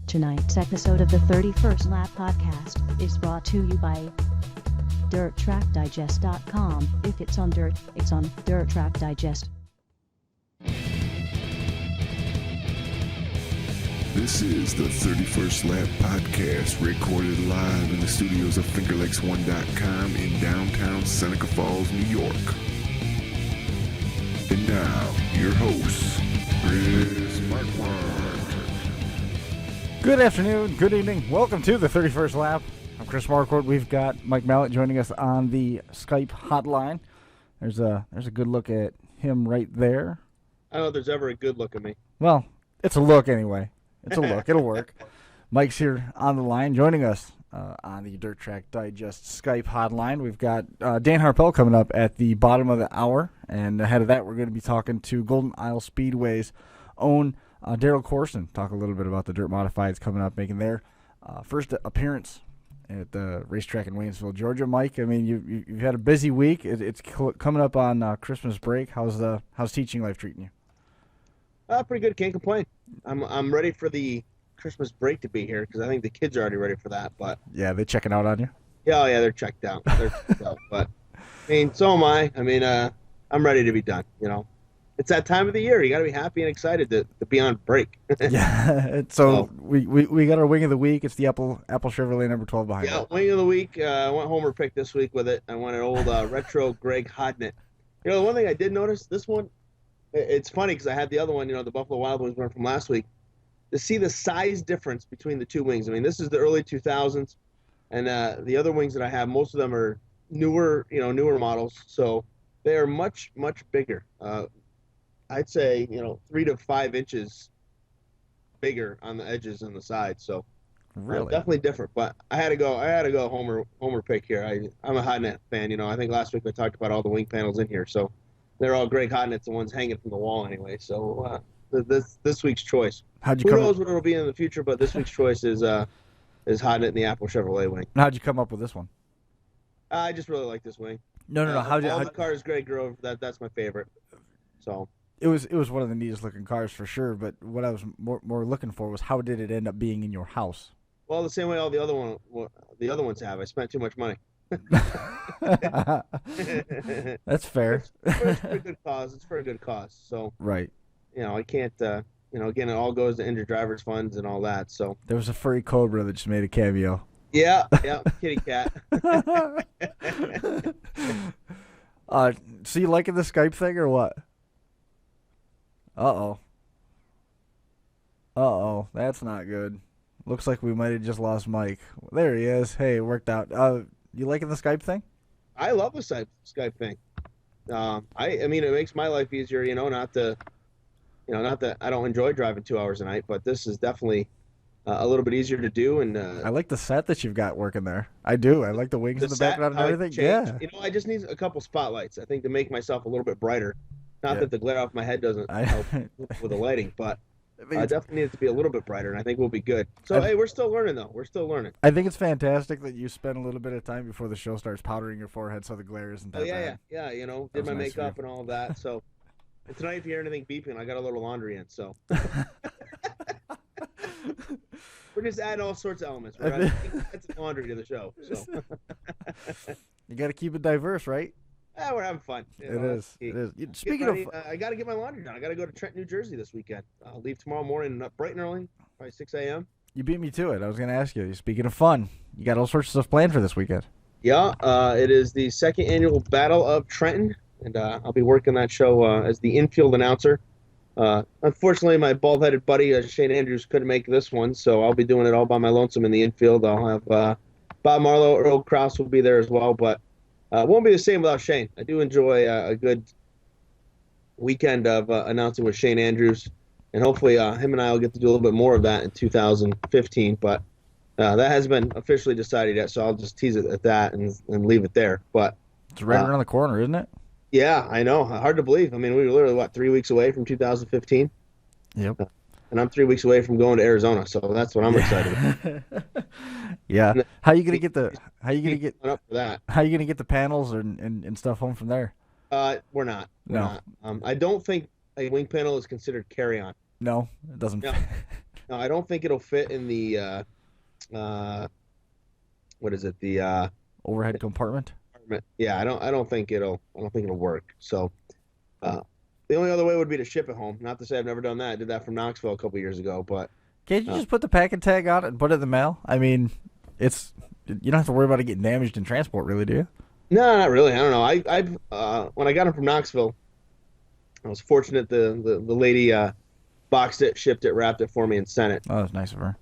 Tonight's episode of the 31st Lap Podcast is brought to you by DIRTtrackdigest.com. If it's on dirt, it's on Dirt Track Digest. This is the 31st Lap Podcast, recorded live in the studios of FingerLakes1.com in downtown Seneca Falls, New York. And now, your host, Chris Marquardt. Good afternoon, good evening. Welcome to the 31st Lap. I'm Chris Marquardt. We've got Mike Mallett joining us on the Skype hotline. There's a good look at him right there. I don't know if there's ever a good look at me. Well, it's a look anyway. It's a look. It'll work. Mike's here on the line joining us on the Dirt Track Digest Skype hotline. We've got Dan Harpell coming up at the bottom of the hour. And ahead of that, we're going to be talking to Golden Isle Speedway's own Daryl Courson. Talk a little bit about the Dirt Modifieds coming up, making their first appearance at the racetrack in Waynesville, Georgia. Mike, I mean, you've had a busy week. It's coming up on Christmas break. How's teaching life treating you? Pretty good. Can't complain. I'm ready for the Christmas break to be here because I think the kids are already ready for that. But yeah, they checking out on you? Yeah, they're checked out. But I mean, so am I. I mean, I'm ready to be done. You know, it's that time of the year. You got to be happy and excited to be on break. Yeah. So we got our wing of the week. It's the Apple Chevrolet number 12 behind. Yeah, wing of the week. I went Homer pick this week with it. I went an old retro Greg Hodnett. You know, the one thing I did notice, this one, it's funny because I had the other one, you know, the Buffalo Wild Wings one from last week. To see the size difference between the two wings. I mean, this is the early 2000s, and the other wings that I have, most of them are newer models, so they are much, much bigger. I'd say, 3 to 5 inches bigger on the edges and the sides. So really, definitely different. But I had to go Homer pick here. I'm a Hodnett fan. You know, I think last week we talked about all the wing panels in here, so they're all Greg Hodnett's, the ones hanging from the wall anyway. So this week's choice. Who knows what it'll be in the future? But this week's choice is Hodnett and the Apple Chevrolet wing. How'd you come up with this one? I just really like this wing. No. All the cars, Greg Grove. That's my favorite. So. It was one of the neatest looking cars for sure, but what I was more looking for was how did it end up being in your house? Well, the same way all the other ones have. I spent too much money. That's fair. It's for a good cause. It's for a good cause. So right. I can't. Again, it all goes to injured drivers' funds and all that. So there was a furry cobra that just made a cameo. Yeah, kitty cat. So you liking the Skype thing or what? Uh-oh, that's not good. Looks like we might have just lost Mike. There he is. Hey, it worked out. You liking the Skype thing? I love the Skype thing. I mean, it makes my life easier, not that I don't enjoy driving 2 hours a night, but this is definitely a little bit easier to do. And I like the set that you've got working there. I do. I like the wings in the background and everything. Yeah. I just need a couple spotlights, I think, to make myself a little bit brighter. Not that the glare off my head doesn't help with the lighting, but I definitely need it to be a little bit brighter, and I think we'll be good. So, hey, we're still learning, though. We're still learning. I think it's fantastic that you spend a little bit of time before the show starts powdering your forehead so the glare isn't that bad. Yeah, did my makeup and all of that. So, and tonight, if you hear anything beeping, I got a little laundry in, so. We're just adding all sorts of elements. We're adding laundry to the show. So. You got to keep it diverse, right? Yeah, we're having fun. It is. Speaking of, I got to get my laundry done. I got to go to Trenton, New Jersey this weekend. I'll leave tomorrow morning, bright and early, probably 6 a.m. You beat me to it. I was going to ask you. Speaking of fun, you got all sorts of stuff planned for this weekend. Yeah, it is the second annual Battle of Trenton, and I'll be working that show as the infield announcer. Unfortunately, my bald-headed buddy Shane Andrews couldn't make this one, so I'll be doing it all by my lonesome in the infield. I'll have Bob Marlowe, Earl Krause will be there as well, but it won't be the same without Shane. I do enjoy a good weekend of announcing with Shane Andrews, and hopefully him and I will get to do a little bit more of that in 2015. But that hasn't been officially decided yet, so I'll just tease it at that and leave it there. But it's right around the corner, isn't it? Yeah, I know. Hard to believe. I mean, we were literally 3 weeks away from 2015. Yep. And I'm 3 weeks away from going to Arizona, so that's what I'm excited about. Yeah. How you gonna get the up for that? How you gonna get the panels and stuff home from there? We're not. No. I don't think a wing panel is considered carry-on. No, it doesn't. No. No, I don't think it'll fit in the what is it? The Overhead compartment. yeah, I don't think it'll work. So the only other way would be to ship it home. Not to say I've never done that. I did that from Knoxville a couple years ago, but Can't you just put the packing tag on it and put it in the mail? I mean, you don't have to worry about it getting damaged in transport, really, do you? no, not really. I don't know. I've when I got them from Knoxville, I was fortunate the lady boxed it, shipped it, wrapped it for me, and sent it. Oh, that's nice of her.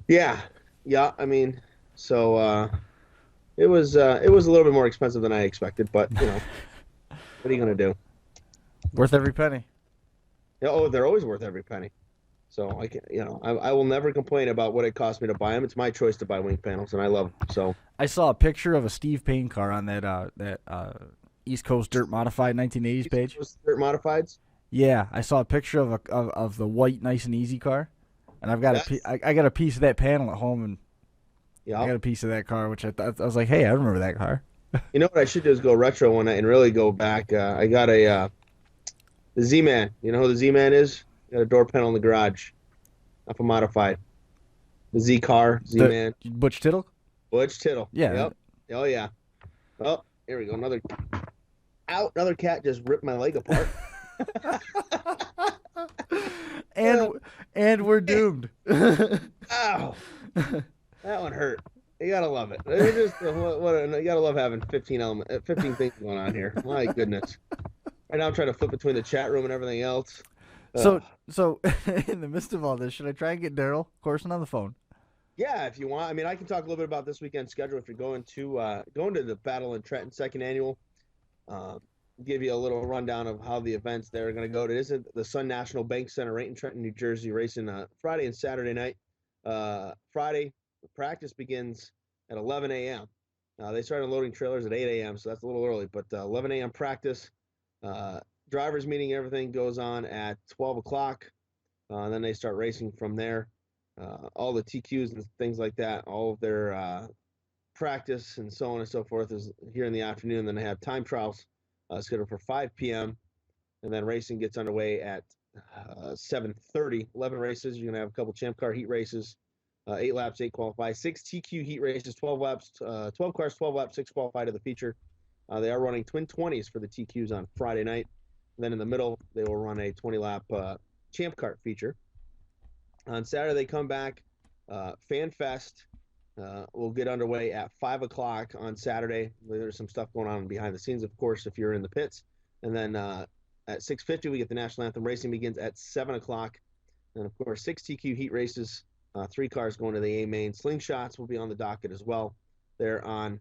Yeah, yeah. I mean, so it was a little bit more expensive than I expected, but what are you gonna do? Worth every penny. Yeah, oh, they're always worth every penny. So I can, I will never complain about what it cost me to buy them. It's my choice to buy wing panels, and I love them. So I saw a picture of a Steve Payne car on that East Coast Dirt Modified 1980s page. Dirt Modifieds. Yeah, I saw a picture of the white Nice and Easy car, and I got a piece of that panel at home, and I got a piece of that car, which I was like, hey, I remember that car. You know what I should do is go retro one night and really go back. I got the Z-Man. You know who the Z-Man is? Got a door panel in the garage, off a modified. The Z-Car, Z-Man. Butch Tittle? Butch Tittle. Yeah. Yep. Oh, yeah. Oh, here we go. Another cat just ripped my leg apart. and we're doomed. Ow. That one hurt. You gotta love it. It's just, you gotta love having 15 things going on here. My goodness. Right now I'm trying to flip between the chat room and everything else. So in the midst of all this, should I try and get Daryl Courson on the phone? Yeah, if you want. I mean, I can talk a little bit about this weekend's schedule if you're going to the Battle in Trenton second annual. Give you a little rundown of how the events there are going to go. It is at the Sun National Bank Center right in Trenton, New Jersey, racing Friday and Saturday night. Friday, the practice begins at 11 a.m. They started loading trailers at 8 a.m., so that's a little early, but 11 a.m. practice. Drivers meeting, everything goes on at 12 o'clock. And then they start racing from there. All the TQs and things like that, all of their practice and so on and so forth is here in the afternoon. Then they have time trials scheduled for 5 p.m. And then racing gets underway at 7:30. 11 races. You're going to have a couple Champ Car heat races, 8 laps, 8 qualify, 6 TQ heat races, 12 laps, 12 cars, 12 laps, 6 qualify to the feature. They are running twin 20s for the TQs on Friday night. And then in the middle, they will run a 20-lap Champ Car feature. On Saturday, they come back. Fan Fest will get underway at 5 o'clock on Saturday. There's some stuff going on behind the scenes, of course, if you're in the pits. And then at 6:50, we get the National Anthem. Racing begins at 7 o'clock. And, of course, 6 TQ heat races, 3 cars going to the A main. Slingshots will be on the docket as well. They're on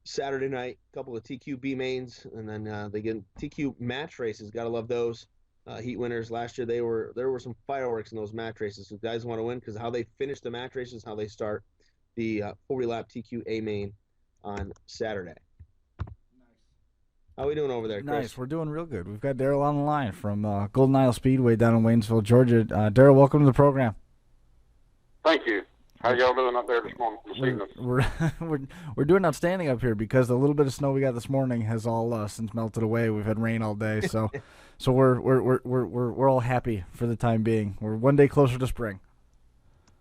Saturday night, a couple of TQ B mains, and then they get TQ match races. Gotta love those. Heat winners last year, there were some fireworks in those match races. So guys want to win because how they finish the match races, how they start the 40-lap TQ A main on Saturday. How are we doing over there, Chris? Nice. We're doing real good. We've got Daryl on the line from Golden Isle Speedway down in Waynesville, Georgia. Daryl, welcome to the program. Thank you. How y'all doing up there this evening? We're doing outstanding up here because the little bit of snow we got this morning has all since melted away. We've had rain all day, so we're all happy for the time being. We're one day closer to spring.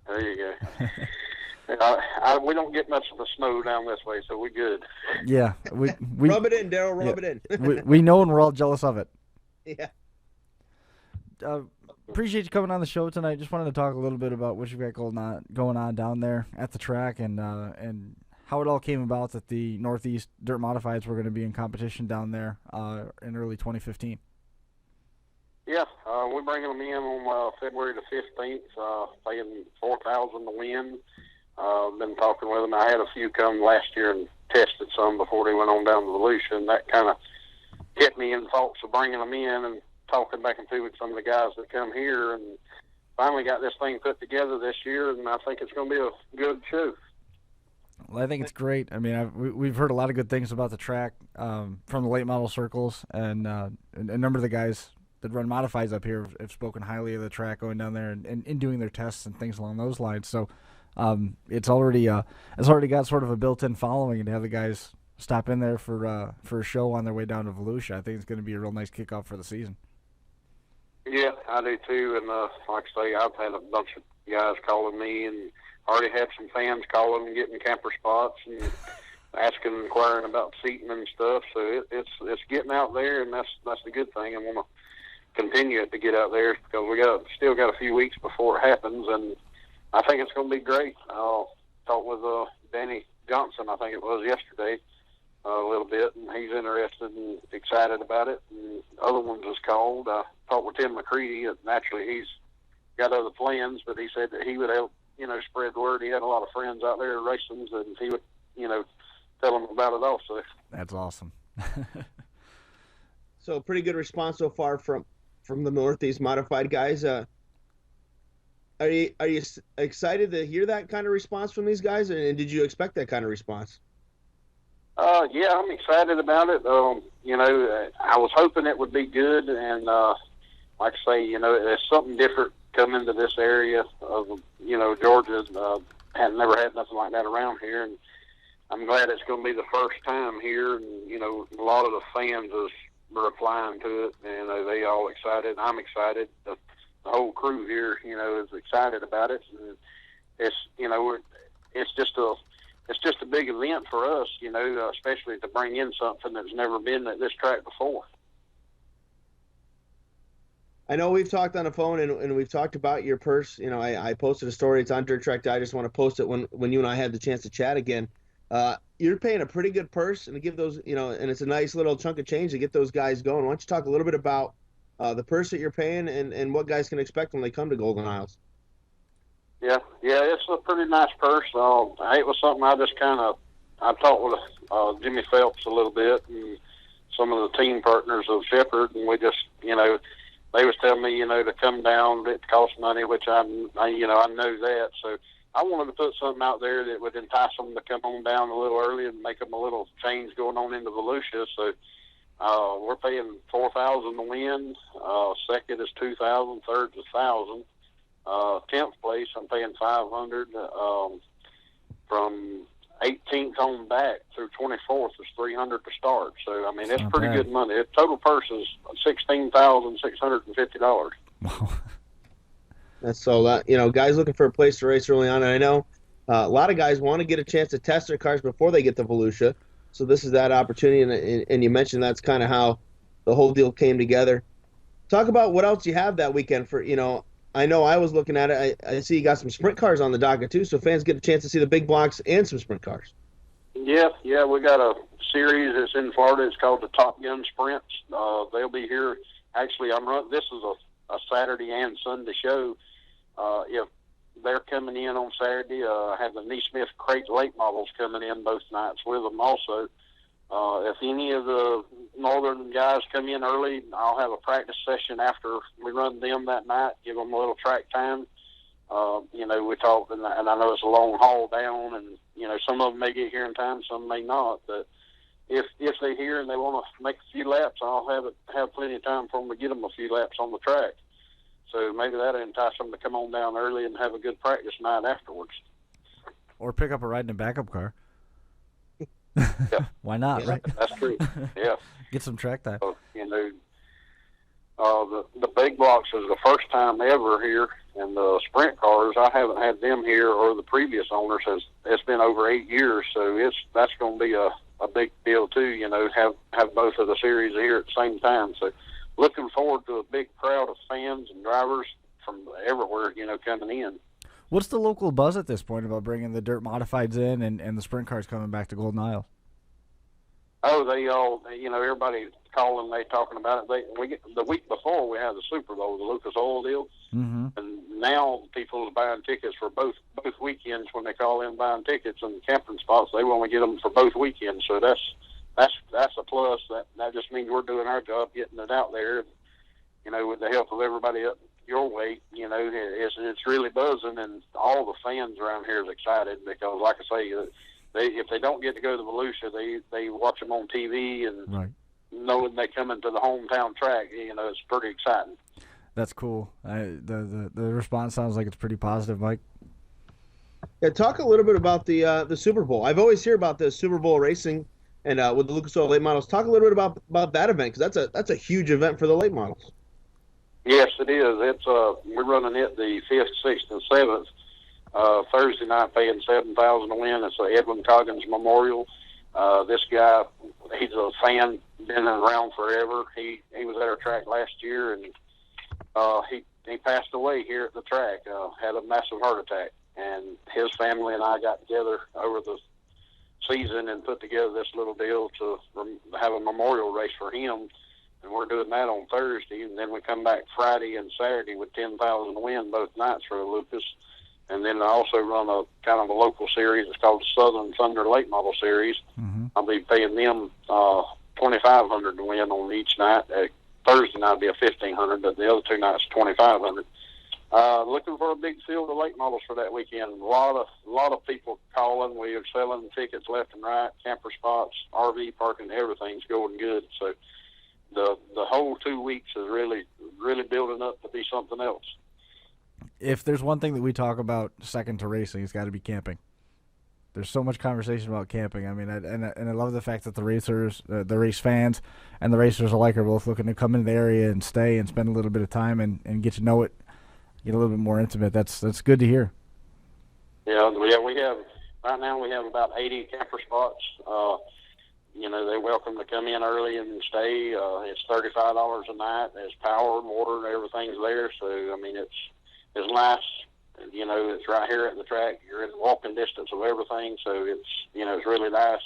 There you go. We don't get much of the snow down this way, so we're good. Yeah, we rub it in, Daryl. Rub it in. we know, and we're all jealous of it. Yeah. Appreciate you coming on the show tonight. Just wanted to talk a little bit about what you've got going on down there at the track and how it all came about that the Northeast Dirt Modifieds were going to be in competition down there in early 2015. Yeah, we're bringing them in on February the 15th, paying $4,000 to win. Been talking with them. I had a few come last year and tested some before they went on down to Volusia. That kind of hit me in thoughts of bringing them in and talking back and forth with some of the guys that come here, and finally got this thing put together this year, and I think it's going to be a good show. Well, I think it's great. I mean, we've heard a lot of good things about the track from the late model circles, and a number of the guys that run modifieds up here have spoken highly of the track going down there and doing their tests and things along those lines. So it's already got sort of a built-in following, and to have the guys stop in there for a show on their way down to Volusia, I think it's going to be a real nice kickoff for the season. Yeah, I do too, and like I say, I've had a bunch of guys calling me, and already had some fans calling and getting camper spots and asking, inquiring about seating and stuff. So it's getting out there, and that's the good thing. I want to continue it to get out there because we still got a few weeks before it happens, and I think it's going to be great. I'll talk with Danny Johnson, I think it was yesterday, a little bit, and he's interested and excited about it. And other ones is called. I talked with Tim McCready, and naturally he's got other plans, but he said that he would help, spread the word. He had a lot of friends out there racing, and he would, tell them about it also. That's awesome. So pretty good response so far from the Northeast Modified guys. Are you excited to hear that kind of response from these guys, and did you expect that kind of response? Yeah, I'm excited about it. I was hoping it would be good, and like I say, there's something different coming to this area of, Georgia. Had never had nothing like that around here, and I'm glad it's going to be the first time here. And a lot of the fans is replying to it, and they all excited. I'm excited. The whole crew here, is excited about it. And it's, it's just a big event for us, especially to bring in something that's never been at this track before. I know we've talked on the phone and we've talked about your purse. I posted a story. It's on Dirt Track. I just want to post it when you and I had the chance to chat again. You're paying a pretty good purse, and to give those, and it's a nice little chunk of change to get those guys going. Why don't you talk a little bit about the purse that you're paying and what guys can expect when they come to Golden Isles? Yeah, it's a pretty nice purse. It was something I talked with Jimmy Phelps a little bit and some of the team partners of Shepherd, and we just, they was telling me, to come down. It costs money, which I know that. So I wanted to put something out there that would entice them to come on down a little early and make them a little change going on into Volusia. So we're paying $4,000 to win. Second is $2,000. Third is $1,000. 10th place, I'm paying $500. From 18th on back through 24th is $300 to start. So I mean, it's pretty good money. The total purse is $16,650. Wow. That's so that guys looking for a place to race early on. And I know a lot of guys want to get a chance to test their cars before they get to Volusia. So this is that opportunity, and you mentioned that's kind of how the whole deal came together. Talk about what else you have that weekend for, I know I was looking at it. I see you got some sprint cars on the docket too, so fans get a chance to see the big blocks and some sprint cars. Yeah, we got a series that's in Florida. It's called the Top Gun Sprints. They'll be here. Actually, this is a Saturday and Sunday show. If they're coming in on Saturday, I have the Neesmith Crate late models coming in both nights with them also. If any of the northern guys come in early, I'll have a practice session after we run them that night, give them a little track time. We talked, and I know it's a long haul down, and, some of them may get here in time, some may not. But if they're here and they want to make a few laps, I'll have plenty of time for them to get them a few laps on the track. So maybe that'll entice them to come on down early and have a good practice night afterwards. Or pick up a ride in a backup car. Yeah. Why not, yeah, right? That's true. Yeah. Get some track time. The big blocks is the first time ever here, and the sprint cars, I haven't had them here, or the previous owners it's been over 8 years, so that's going to be a big deal too. Have both of the series here at the same time. So looking forward to a big crowd of fans and drivers from everywhere, coming in. What's the local buzz at this point about bringing the Dirt Modifieds in and the sprint cars coming back to Golden Isles? Oh, they all, everybody calling, they talking about it. The week before we had the Super Bowl, the Lucas Oil deal, and now people are buying tickets for both weekends. When they call in buying tickets and camping spots, they want to get them for both weekends. So that's a plus. That just means we're doing our job, getting it out there. With the help of everybody up your way, it's really buzzing, and all the fans around here is excited because, like I say, if they don't get to go to Volusia, they watch them on TV and knowing they come into the hometown track, it's pretty exciting. That's cool. The response sounds like it's pretty positive, Mike. Yeah, talk a little bit about the Super Bowl. I've always heard about the Super Bowl racing and with the Lucas Oil late models. Talk a little bit about that event, because that's a huge event for the late models. Yes, it is. It's we're running it the 5th, 6th, and 7th. Thursday night, paying $7,000 to win. It's a Edwin Coggins Memorial. This guy, he's a fan, been around forever. He was at our track last year, and he passed away here at the track. Had a massive heart attack, and his family and I got together over the season and put together this little deal to have a memorial race for him. And we're doing that on Thursday, and then we come back Friday and Saturday with $10,000 to win both nights for Lucas. And then I also run a kind of a local series. It's called the Southern Thunder Late Model Series. Mm-hmm. I'll be paying them $2,500 to win on each night. Thursday night will be a $1,500, but the other two nights $2,500. Looking for a big field of late models for that weekend. A lot of people calling. We are selling tickets left and right. Camper spots, RV parking, everything's going good. So the whole 2 weeks is really building up to be something else. If there's one thing that we talk about second to racing, it's got to be camping. There's so much conversation about camping. I mean, and I love the fact that the racers, the race fans, and the racers alike are both looking to come into the area and stay and spend a little bit of time and get to know it, get a little bit more intimate. That's good to hear. Yeah, we have right now. We have about 80 camper spots. They're welcome to come in early and stay. It's $35 a night. There's power and water and everything's there. So I mean, it's nice. It's right here at the track. You're in walking distance of everything, so it's really nice.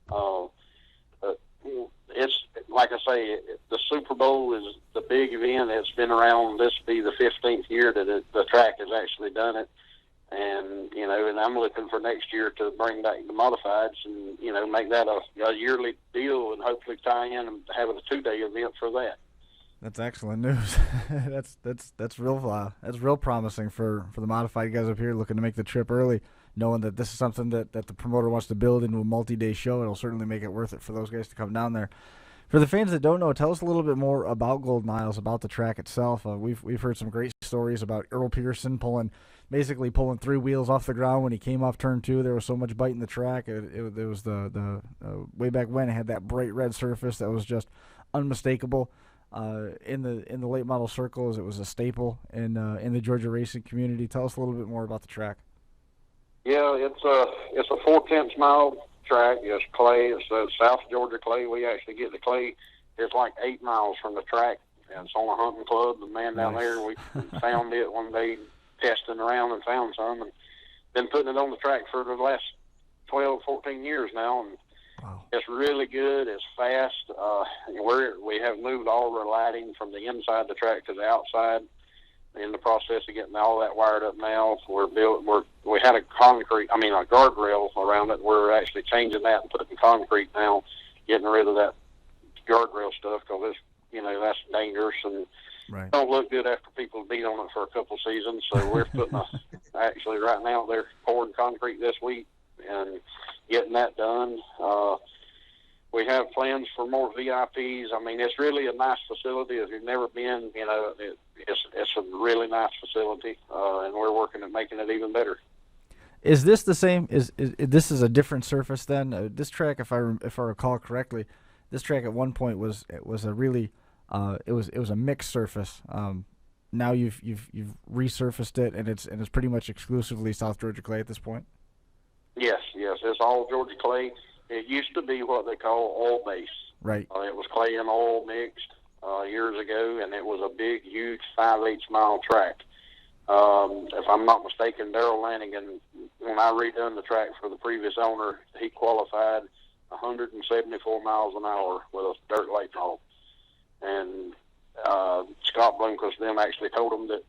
But it's like I say, the Super Bowl is the big event. It's been around. This will be the 15th year that the track has actually done it, and and I'm looking for next year to bring back the modifieds and make that a yearly deal and hopefully tie in and have it a 2-day event for that. That's excellent news. that's real promising for the modified guys up here looking to make the trip early, knowing that this is something that the promoter wants to build into a multi-day show. It'll certainly make it worth it for those guys to come down there. For the fans that don't know, tell us a little bit more about Golden Isles, about the track itself. We've heard some great stories about Earl Pearson pulling 3 wheels off the ground when he came off turn 2. There was so much bite in the track. It was the way back when it had that bright red surface that was just unmistakable. In the late model circles, it was a staple in the Georgia racing community. Tell us a little bit more about the track. Yeah, it's a 4/10 mile track. It's clay. It's South Georgia clay. We actually get the clay. It's like 8 miles from the track, and it's on a hunting club. The man down there, we found it one day testing around and found some, and been putting it on the track for the last 12, 14 years now, and wow. It's really good. It's fast. We have moved all of our lighting from the inside the track to the outside. In the process of getting all that wired up now, we had a guardrail around it. We're actually changing that and putting concrete now, getting rid of that guardrail stuff because that's dangerous and right. Don't look good after people beat on it for a couple seasons. So we're putting actually right now they're pouring concrete this week and getting that done. We have plans for more VIPs. I mean, it's really a nice facility. If you've never been, it's a really nice facility, and we're working at making it even better. Is this the same? Is this is a different surface then? This track, if I recall correctly, this track at one point was a really it was a mixed surface. Now you've resurfaced it, and it's pretty much exclusively South Georgia clay at this point. Yes, it's all Georgia clay. It used to be what they call oil base. Right. It was clay and oil mixed years ago, and it was a big, huge 5/8 mile track. If I'm not mistaken, Daryl Lanigan, when I redone the track for the previous owner, he qualified 174 miles an hour with a dirt late model. And Scott Bloomquist them actually told him that,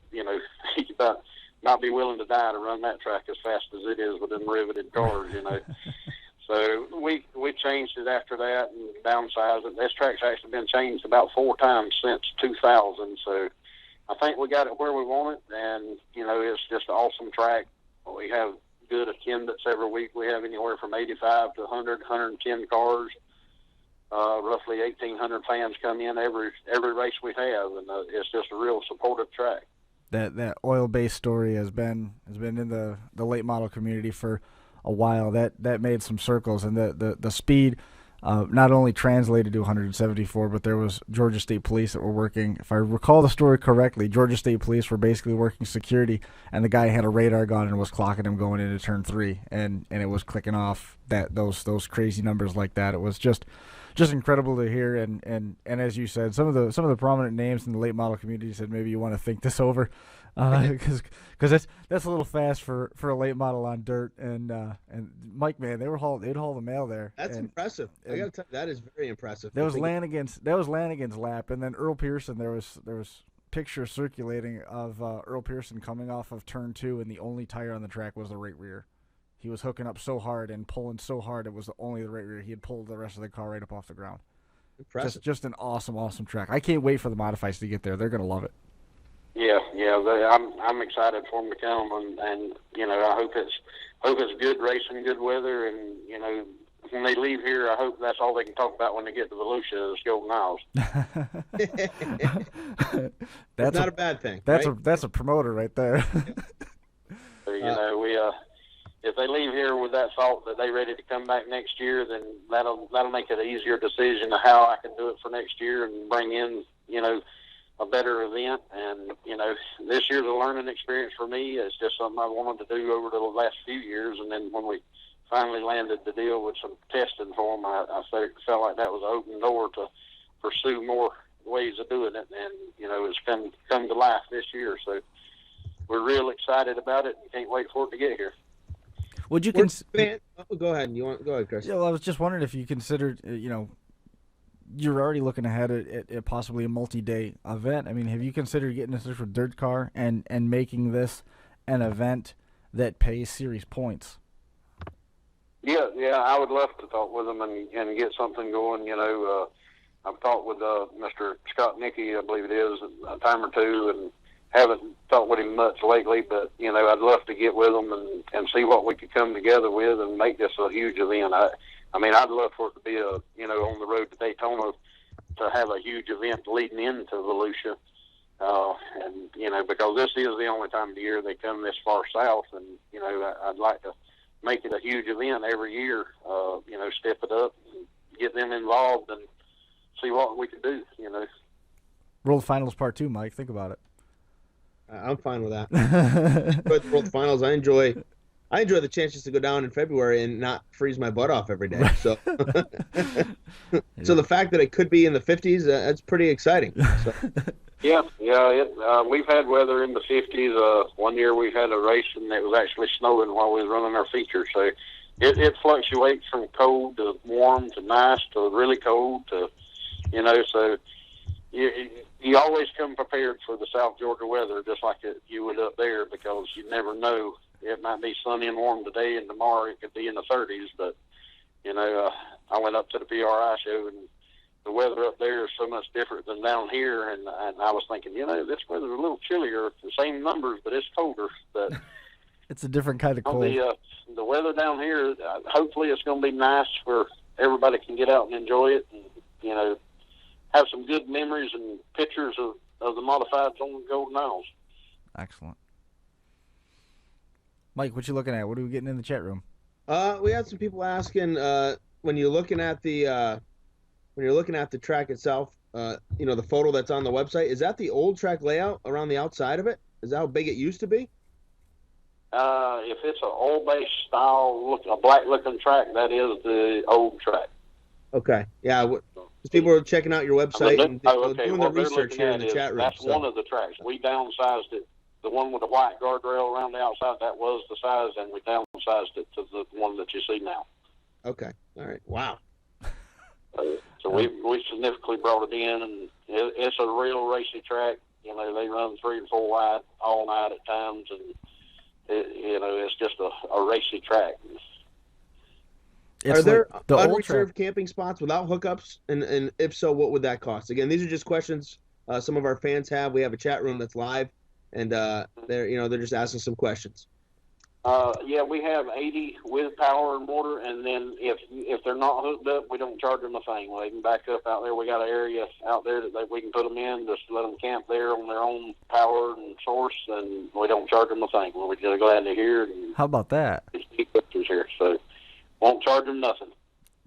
he could not be willing to die to run that track as fast as it is with them riveted cars, So we changed it after that and downsized it. This track's actually been changed about 4 times since 2000. So I think we got it where we want it, and it's just an awesome track. We have good attendance every week. We have anywhere from 85 to 100, 110 cars. Roughly 1,800 fans come in every race we have, and it's just a real supportive track. That oil-based story has been in the late model community for a while. That made some circles, and the speed not only translated to 174, but there was Georgia State Police that were working. If I recall the story correctly, Georgia State Police were basically working security, and the guy had a radar gun and was clocking him going into turn 3, and it was clicking off those crazy numbers like that. It was just incredible to hear, and as you said, some of the prominent names in the late model community said maybe you want to think this over, because that's a little fast for a late model on dirt. And Mike, man, they'd haul the mail there. That's impressive. I gotta tell you, that is very impressive. That was Lanigan's lap, and then Earl Pearson. There was pictures circulating of Earl Pearson coming off of turn 2, and the only tire on the track was the right rear. He was hooking up so hard and pulling so hard it was only the right rear. He had pulled the rest of the car right up off the ground. Impressive. Just an awesome track. I can't wait for the Modifieds to get there. They're gonna love it. Yeah. I'm excited for them to come, and I hope it's good racing, good weather, and when they leave here, I hope that's all they can talk about when they get to Volusia is Golden Isles. That's not a bad thing. That's a promoter right there. So, we if they leave here with that thought that they're ready to come back next year, then that'll make it an easier decision of how I can do it for next year and bring in a better event. And this year's a learning experience for me. It's just something I wanted to do over the last few years, and then when we finally landed the deal with some testing for them, I felt like that was an open door to pursue more ways of doing it, and it's come to life this year. So we're real excited about it and can't wait for it to get here. Would you go ahead? Go ahead, Chris. Yeah, well, I was just wondering if you considered, you're already looking ahead at possibly a multi-day event. I mean, have you considered getting this for DIRTcar and making this an event that pays series points? Yeah, I would love to talk with them and get something going. I've talked with Mr. Scott Nickey, I believe it is, a time or two, and haven't talked with him much lately, but I'd love to get with him and see what we could come together with and make this a huge event. I mean, I'd love for it to be on the road to Daytona, to have a huge event leading into Volusia, and because this is the only time of the year they come this far south, and I'd like to make it a huge event every year. Step it up, and get them involved, and see what we can do. World Finals Part 2, Mike. Think about it. I'm fine with that. But World Finals, I enjoy the chances to go down in February and not freeze my butt off every day. So, so the fact that it could be in the 50s, that's pretty exciting. So. Yeah. We've had weather in the 50s. One year we had a race and it was actually snowing while we was running our feature. So it fluctuates from cold to warm to nice to really cold to, so you always come prepared for the South Georgia weather, just like you would up there, because you never know. It might be sunny and warm today, and tomorrow it could be in the 30s. But I went up to the PRI show, and the weather up there is so much different than down here. And I was thinking, this weather's a little chillier. The same numbers, but it's colder. But it's a different kind of cold. The weather down here, hopefully, it's going to be nice where everybody can get out and enjoy it, and have some good memories and pictures of the Modifieds on the Golden Isles. Excellent. Mike, what you looking at? What are we getting in the chat room? We had some people asking when you're looking at the track itself. The photo that's on the website, is that the old track layout around the outside of it? Is that how big it used to be? If it's an oil-based style, a black-looking track, that is the old track. Okay. Yeah. Because people were checking out your website and doing the research here in the chat room. That's one of the tracks. We downsized it. The one with the white guardrail around the outside, that was the size, and we downsized it to the one that you see now. Okay. All right. Wow. So we significantly brought it in, and it's a real racy track. They run 3 and 4 wide all night at times, and it's just a racy track. Are there unreserved camping spots without hookups? And if so, what would that cost? Again, these are just questions some of our fans have. We have a chat room that's live, and they're just asking some questions. We have 80 with power and water, and then if they're not hooked up, we don't charge them a thing. They can back up out there. We got an area out there that we can put them in, just let them camp there on their own power and source, and we don't charge them a thing. We're just glad to hear. How about that? Keep pictures here, so won't charge them nothing.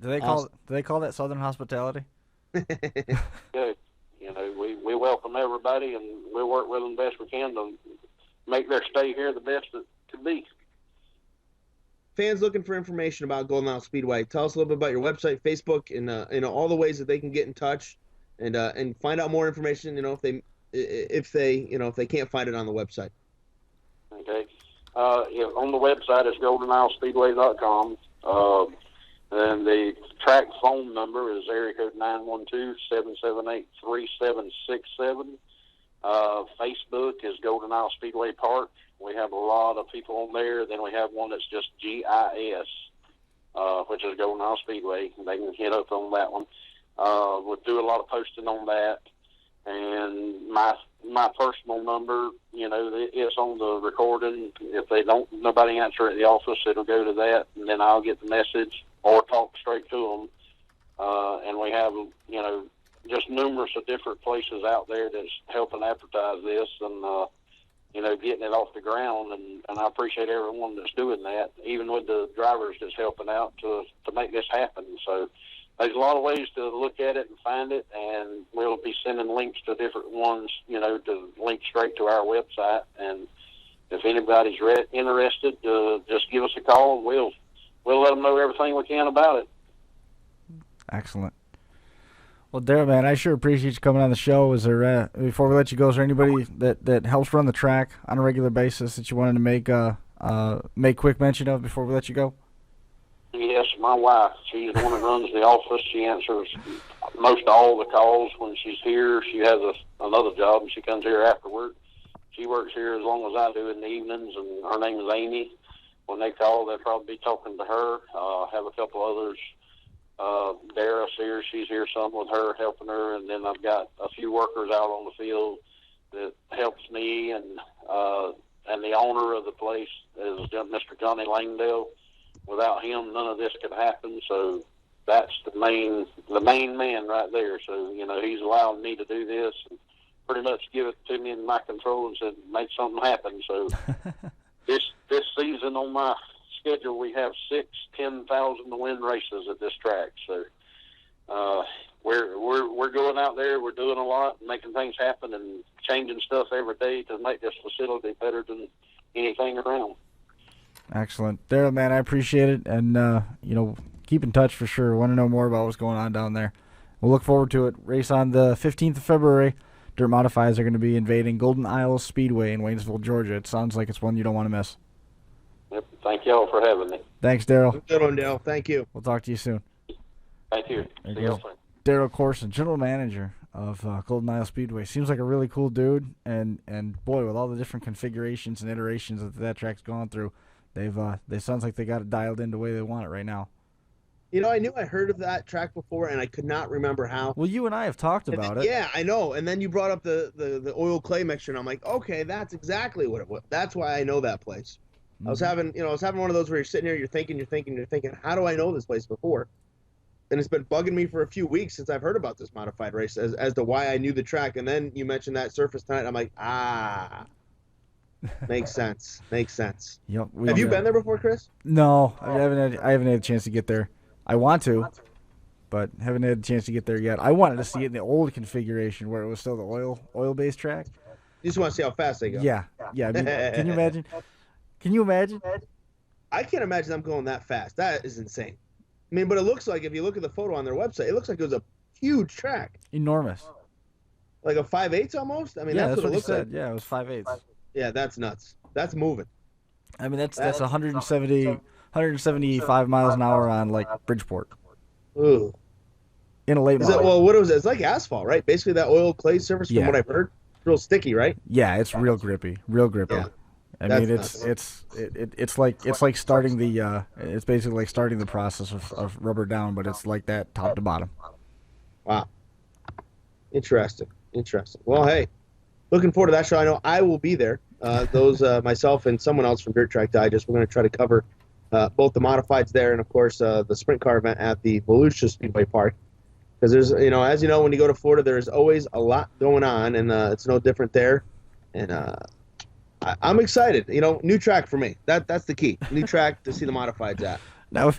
Do they call that Southern hospitality? Good. You know, we welcome everybody, and we work with them best we can to make their stay here the best it could be. Fans looking for information about Golden Isle Speedway, tell us a little bit about your website, Facebook, and all the ways that they can get in touch and find out more information. You know, if they can't find it on the website. Okay. On the website, it's goldenisleSpeedway.com. And the track phone number is area code 912-778-3767. Facebook is Golden Isle Speedway Park. We have a lot of people on there. Then we have one that's just GIS, which is Golden Isle Speedway. They can hit up on that one. We'll do a lot of posting on that. And my personal number, you know, it's on the recording. If nobody answer at the office, it'll go to that, and then I'll get the message or talk straight to them. And we have, you know, just numerous of different places out there that's helping advertise this and, you know, getting it off the ground. And I appreciate everyone that's doing that, even with the drivers that's helping out to make this happen. So there's a lot of ways to look at it and find it, and we'll be sending links to different ones, you know, to link straight to our website. And if anybody's interested, just give us a call, and we'll let them know everything we can about it. Excellent. Well, Daryl, man, I sure appreciate you coming on the show. Is there before we let you go, is there anybody that helps run the track on a regular basis that you wanted to make quick mention of before we let you go? Yes, my wife. She's the one that runs the office. She answers most all the calls when she's here. She has another job, and she comes here after work. She works here as long as I do in the evenings, and her name is Amy. When they call, they'll probably be talking to her. I have a couple others. Dara's here. She's here some with her, helping her. And then I've got a few workers out on the field that helps me. And the owner of the place is Mr. Johnny Langdale. Without him, none of this could happen. So that's the main man right there. So, you know, he's allowed me to do this and pretty much give it to me in my control and said, make something happen. So this season on my schedule, we have 6 10,000 to win races at this track. So we're going out there. We're doing a lot, making things happen, and changing stuff every day to make this facility better than anything around. Excellent. Daryl, man, I appreciate it, and you know, keep in touch for sure. Want to know more about what's going on down there. We'll look forward to it. Race on the 15th of February. Dirt Modifieds are going to be invading Golden Isle Speedway in Waynesville, Georgia. It sounds like it's one you don't want to miss. Yep. Thank y'all for having me. Thanks, Daryl. Good one, Dale. Thank you. We'll talk to you soon. Thank you. See you soon. Daryl Courson, general manager of Golden Isle Speedway. Seems like a really cool dude, and boy, with all the different configurations and iterations that track's gone through, they sounds like they got it dialed in the way they want it right now. You know, I knew I heard of that track before, and I could not remember how. Well, you and I have talked about it. Yeah, I know. And then you brought up the oil clay mixture, and I'm like, okay, that's exactly what it was. That's why I know that place. Mm-hmm. I was having one of those where you're sitting here, you're thinking, how do I know this place before? And it's been bugging me for a few weeks since I've heard about this modified race as to why I knew the track. And then you mentioned that surface tonight. I'm like, makes sense. Makes sense. Yep. Have you been there before, Chris? No, I haven't had a chance to get there. I want to, but haven't had a chance to get there yet. I wanted to see it in the old configuration where it was still the oil-based track. You just want to see how fast they go. Yeah. I mean, can you imagine? Can you imagine? I can't imagine them going that fast. That is insane. I mean, but it looks like, if you look at the photo on their website, it looks like it was a huge track. Enormous. Like a 5/8 almost? I mean, yeah, that's what it looks looks like. like. Yeah, it was 5/8. Yeah, that's nuts. That's moving. I mean, that's 175 miles an hour on, like, Bridgeport. Ooh. In a late model. Well, what was it? It's like asphalt, right? Basically that oil clay surface, from what I've heard. It's real sticky, right? Yeah, it's real grippy. Yeah. I mean, it's like starting the it's basically like starting the process of rubber down, but it's like that top to bottom. Wow. Interesting. Well, hey, looking forward to that show. I know I will be there. Myself and someone else from Dirt Track Digest, we're going to try to cover both the modifieds there and, of course, the sprint car event at the Volusia Speedway Park. Because there's, as you know, when you go to Florida, there's always a lot going on, and it's no different there. And I'm excited. New track for me. That's the key. New track to see the modifieds at. Now,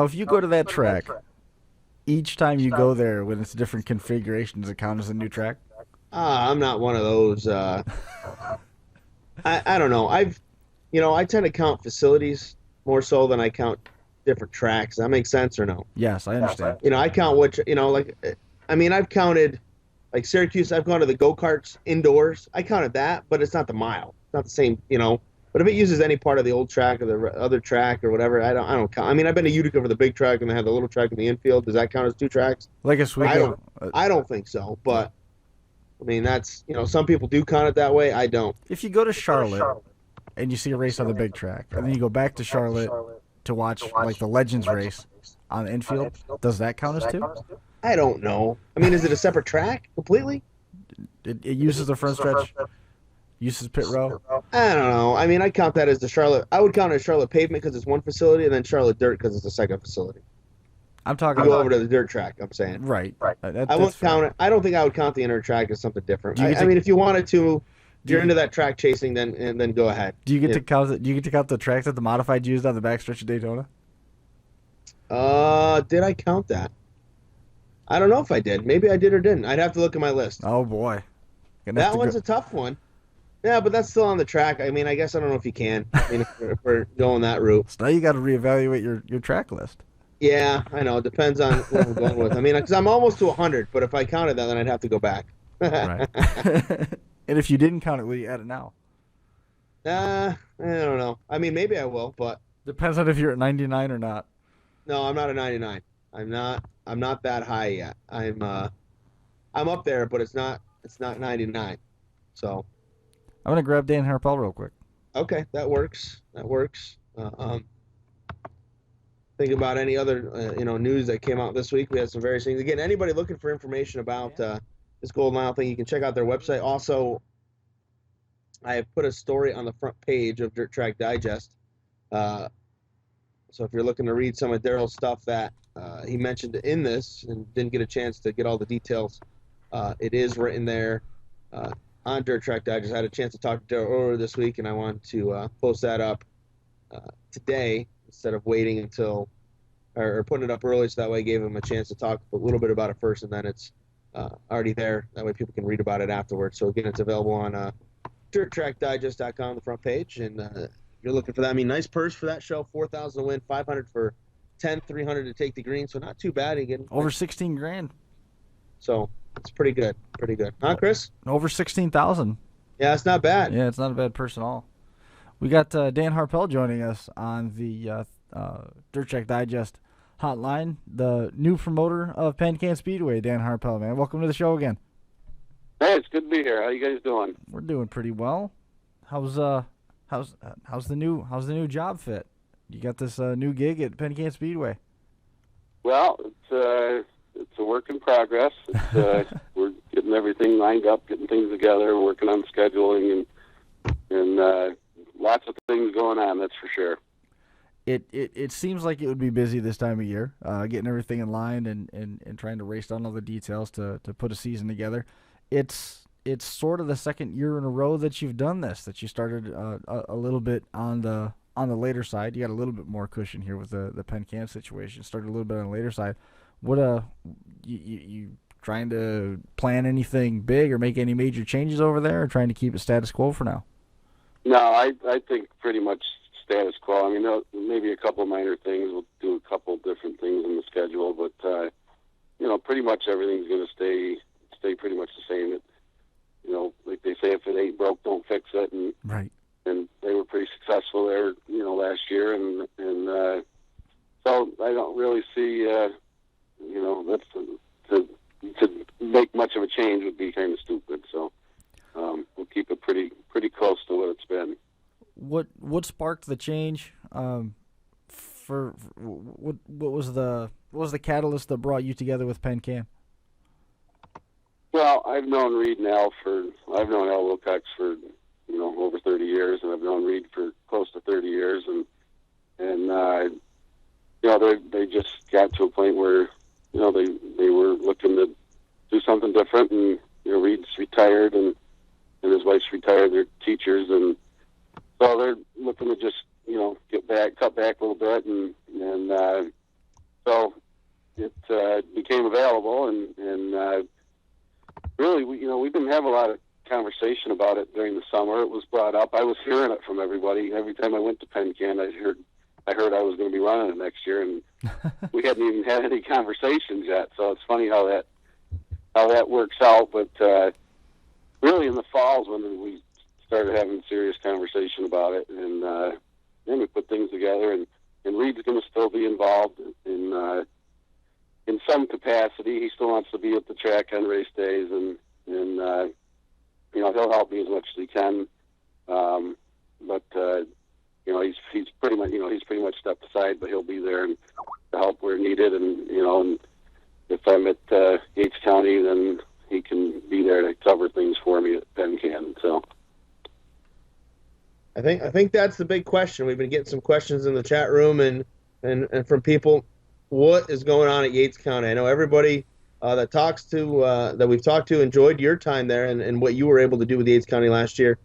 if you go to that track each time you go there when it's a different configuration, does it count as a new track? I'm not one of those. I don't know. I tend to count facilities more so than I count different tracks. That makes sense or no? Yes, I understand. I count which, I've counted, like Syracuse, I've gone to the go-karts indoors. I counted that, but it's not the mile. It's not the same, But if it uses any part of the old track or the other track or whatever, I don't count. I mean, I've been to Utica for the big track and they had the little track in the infield. Does that count as two tracks? Like a sweep? I don't think so, but I mean, that's, some people do count it that way. I don't. If you go to Charlotte and you see a race on the big track, and then you go back to Charlotte to watch like the Legends race on the infield, does that count as two? I don't know. I mean, is it a separate track completely? It uses the front stretch, uses pit row. I don't know. I mean, I count that as the Charlotte. I would count it as Charlotte pavement because it's one facility, and then Charlotte dirt because it's a second facility. I'm talking. You go over to the dirt track. I'm saying. Right. I won't count it. I don't think I would count the inner track as something different. I mean, if you wanted to, if you're into that track chasing, then go ahead. Do you get to count? Do you get to count the tracks that the modified used on the backstretch of Daytona? Did I count that? I don't know if I did. Maybe I did or didn't. I'd have to look at my list. Oh boy, that one's a tough one. Yeah, but that's still on the track. I mean, I guess I don't know if you can. I mean, if we're going that route. So now you got to reevaluate your track list. Yeah, I know. It depends on what I'm going with. I mean, because I'm almost to 100, but if I counted that, then I'd have to go back. Right. And if you didn't count it, will you add it now? I don't know. I mean, maybe I will, but depends on if you're at 99 or not. No, I'm not at 99. I'm not that high yet. I'm up there, but it's not 99. So I'm gonna grab Dan Harpell real quick. Okay, that works. Think about any other news that came out this week. We had some various things. Again, anybody looking for information about this Gold Mile thing, you can check out their website. Also, I have put a story on the front page of Dirt Track Digest. So if you're looking to read some of Daryl's stuff that he mentioned in this and didn't get a chance to get all the details, it is written there on Dirt Track Digest. I had a chance to talk to Daryl earlier this week, and I wanted to post that up today instead of waiting until or putting it up early, so that way I gave him a chance to talk a little bit about it first, and then it's already there. That way people can read about it afterwards. So again, it's available on DIRTtrackDigest.com, the front page, and you're looking for that. I mean, nice purse for that show, $4,000 to win, $500 for 10, $300 to take the green, so not too bad again. Over 16 grand. So it's pretty good, huh, Chris? Over 16,000. Yeah, it's not bad. Yeah, it's not a bad purse at all. We got Dan Harpell joining us on the Dirt Track Digest hotline, the new promoter of Penn Can Speedway. Dan Harpell, man, welcome to the show again. Hey, it's good to be here. How you guys doing? We're doing pretty well. How's the new job fit? You got this new gig at Penn Can Speedway. Well, it's a work in progress. We're getting everything lined up, getting things together, working on scheduling, and lots of things going on. That's for sure. It seems like it would be busy this time of year, getting everything in line and trying to race down all the details to put a season together. It's sort of the second year in a row that you've done this, that you started a little bit on the later side. You got a little bit more cushion here with the Penn Can situation. Started a little bit on the later side. What you trying to plan anything big or make any major changes over there, or trying to keep it status quo for now? No, I think pretty much status quo. I mean, maybe a couple of minor things. We'll do a couple of different things in the schedule, but pretty much everything's going to stay pretty much the same. Like they say, if it ain't broke, don't fix it. And right. And they were pretty successful there, last year, and so I don't really see, that's to make much of a change would be kind of stupid. So we'll keep it pretty close to what it's been. What sparked the change? For what was the catalyst that brought you together with Penn Can? Well, I've known Reed now I've known Al Wilcox for over 30 years, and I've known Reed for close to 30 years, and they just got to a point where they were looking to do something different, and Reed's retired and his wife's retired, they're teachers, and so they're looking to just cut back a little bit, and so it became available, and really, we didn't have a lot of conversation about it during the summer. It was brought up. I was hearing it from everybody. Every time I went to Penn Can, I heard I was going to be running it next year, and we hadn't even had any conversations yet. So it's funny how that works out. But really, in the falls when we started having serious conversation about it, and then we put things together, and Reed's going to still be involved in some capacity. He still wants to be at the track on race days, and he'll help me as much as he can. But he's pretty much stepped aside, but he'll be there and to help where needed. And if I'm at Yates County, then he can be there to cover things for me at Penn Can. So I think that's the big question. We've been getting some questions in the chat room and from people. What is going on at Yates County? I know everybody that we've talked to enjoyed your time there and what you were able to do with Yates County last year.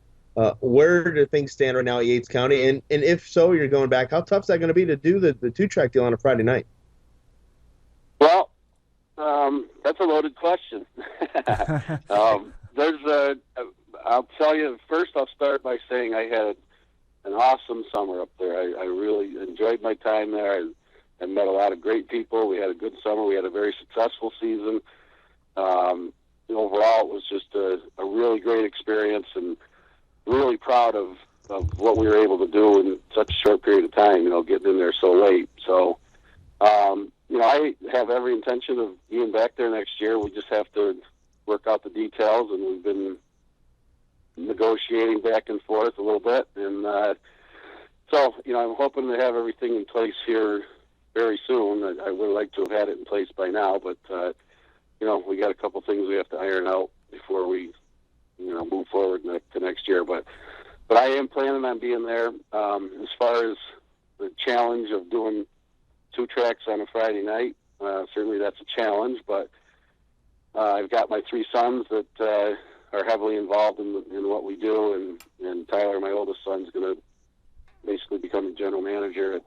Where do things stand right now at Yates County? And if so, you're going back. How tough is that going to be to do the 2-track deal on a Friday night? Well, that's a loaded question. I'll tell you, first I'll start by saying I had an awesome summer up there. I really enjoyed my time there. I met a lot of great people. We had a good summer. We had a very successful season. Overall, it was just a really great experience, and really proud of what we were able to do in such a short period of time, getting in there so late. So, I have every intention of being back there next year. We just have to work out the details, and we've been negotiating back and forth a little bit. And so, I'm hoping to have everything in place here very soon. I would like to have had it in place by now, but, we got a couple things we have to iron out before we, move forward to next year. But I am planning on being there. As far as the challenge of doing 2 tracks on a Friday night, certainly that's a challenge, but I've got my 3 sons that are heavily involved in what we do, and Tyler, my oldest son, is going to basically become the general manager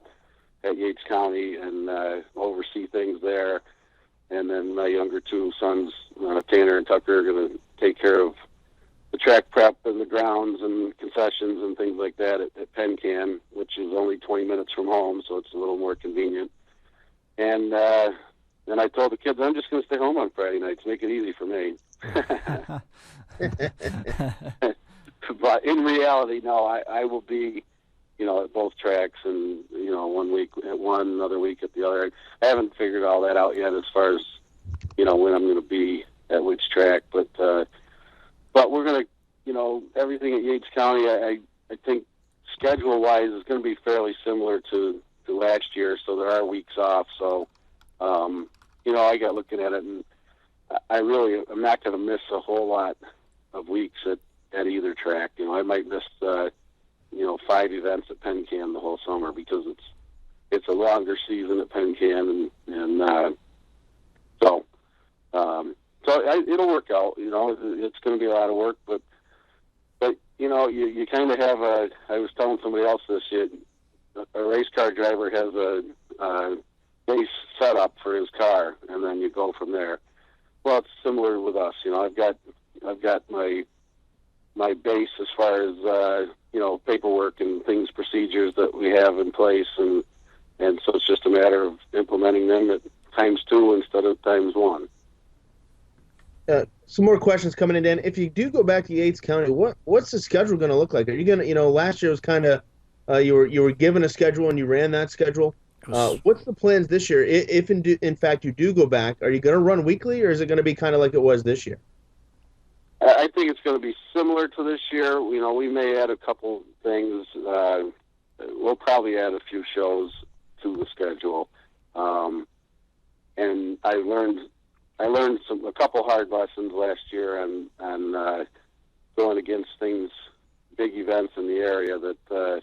at Yates County and oversee things there. And then my younger 2 sons, Tanner and Tucker, are going to take care of the track prep and the grounds and concessions and things like that at Penn Can, which is only 20 minutes from home, so it's a little more convenient. And I told the kids, I'm just going to stay home on Friday nights, make it easy for me. But in reality, no, I will be, at both tracks, and, 1 week at one, another week at the other. I haven't figured all that out yet as far as, when I'm going to be at which track, but we're going to, everything at Yates County, I think schedule-wise is going to be fairly similar to last year, so there are weeks off. So, I got looking at it, and I'm not going to miss a whole lot of weeks at either track. I might miss, 5 events at Penn Can the whole summer because it's a longer season at Penn Can, and so it'll work out. It's going to be a lot of work, but you kind of have I was telling somebody else this, a race car driver has a base setup for his car, and then you go from there. Well, it's similar with us. I've got my base as far as paperwork and things, procedures that we have in place, and so it's just a matter of implementing them at ×2 instead of ×1. Some more questions coming in, Dan. If you do go back to Yates County, what's the schedule going to look like? Are you going to, last year was kind of you were given a schedule and you ran that schedule. What's the plans this year? If in fact you do go back, are you going to run weekly, or is it going to be kind of like it was this year? I think it's going to be similar to this year. We may add a couple things. We'll probably add a few shows to the schedule. And I learned a couple hard lessons last year on going against big events in the area that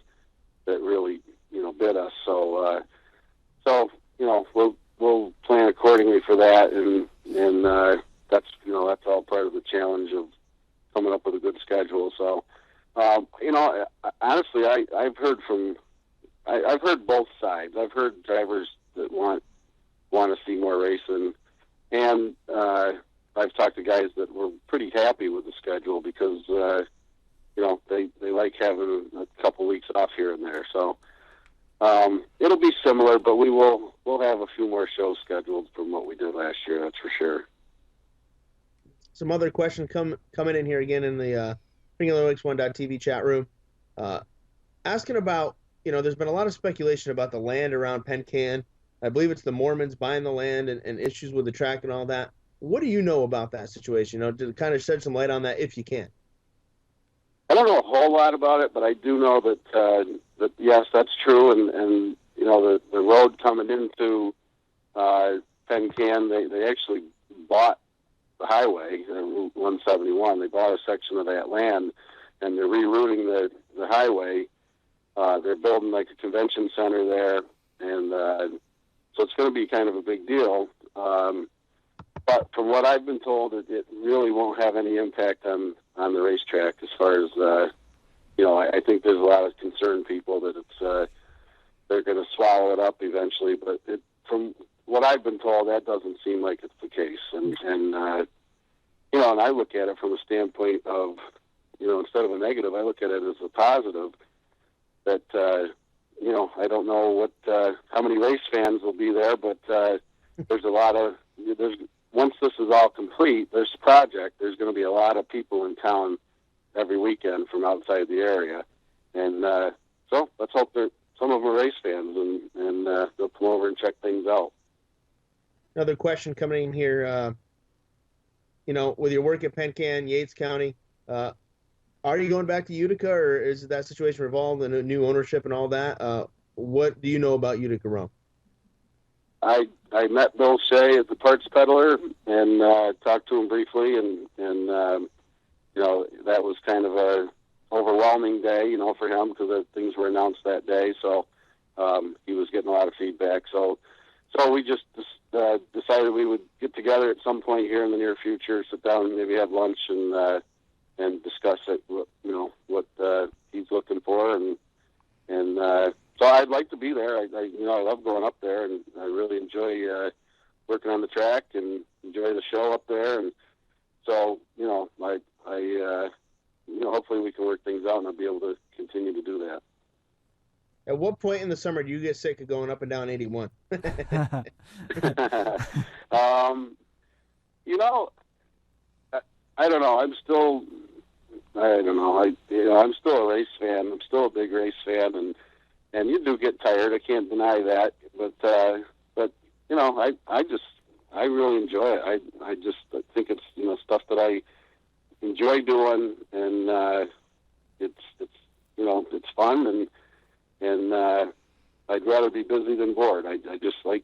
really bid us. So we'll plan accordingly for that, and that's all part of the challenge of coming up with a good schedule. So honestly, I've heard both sides. I've heard drivers that want want to see more racing. And I've talked to guys that were pretty happy with the schedule because, they like having a couple weeks off here and there. So it'll be similar, but we'll have a few more shows scheduled from what we did last year, that's for sure. Some other questions coming in here again in the FingerLakes1.tv chat room. Asking about, there's been a lot of speculation about the land around Penn Can. I believe it's the Mormons buying the land and issues with the track and all that. What do you know about that situation? To kind of shed some light on that if you can. I don't know a whole lot about it, but I do know that yes, that's true. And the road coming into Penn Can, they actually bought the highway, Route 171. They bought a section of that land, and they're rerouting the highway. They're building like a convention center there, and so it's going to be kind of a big deal. But from what I've been told, it really won't have any impact on the racetrack as far as, I think there's a lot of concerned people that they're going to swallow it up eventually. But from what I've been told, that doesn't seem like it's the case. And I look at it from a standpoint of, instead of a negative, I look at it as a positive that, I don't know how many race fans will be there, but there's a lot of, once this is all complete, this project, there's going to be a lot of people in town every weekend from outside the area. And so let's hope that some of them are race fans and they'll come over and check things out. Another question coming in here, with your work at Penn Can, Yates County, are you going back to Utica, or is that situation revolved in a new ownership and all that? What do you know about Utica, Rome? I met Bill Shea at the Parts Peddler and talked to him briefly, and that was kind of a overwhelming day, for him because things were announced that day. So he was getting a lot of feedback. So we just decided we would get together at some point here in the near future, sit down and maybe have lunch and discuss it, what he's looking for, and so I'd like to be there. I love going up there, and I really enjoy working on the track and enjoy the show up there. And so, hopefully we can work things out, and I'll be able to continue to do that. At what point in the summer do you get sick of going up and down 81? I don't know. I'm still a race fan. I'm still a big race fan, and you do get tired. I can't deny that. But I really enjoy it. I just think it's stuff that I enjoy doing, and it's fun, and I'd rather be busy than bored. I just like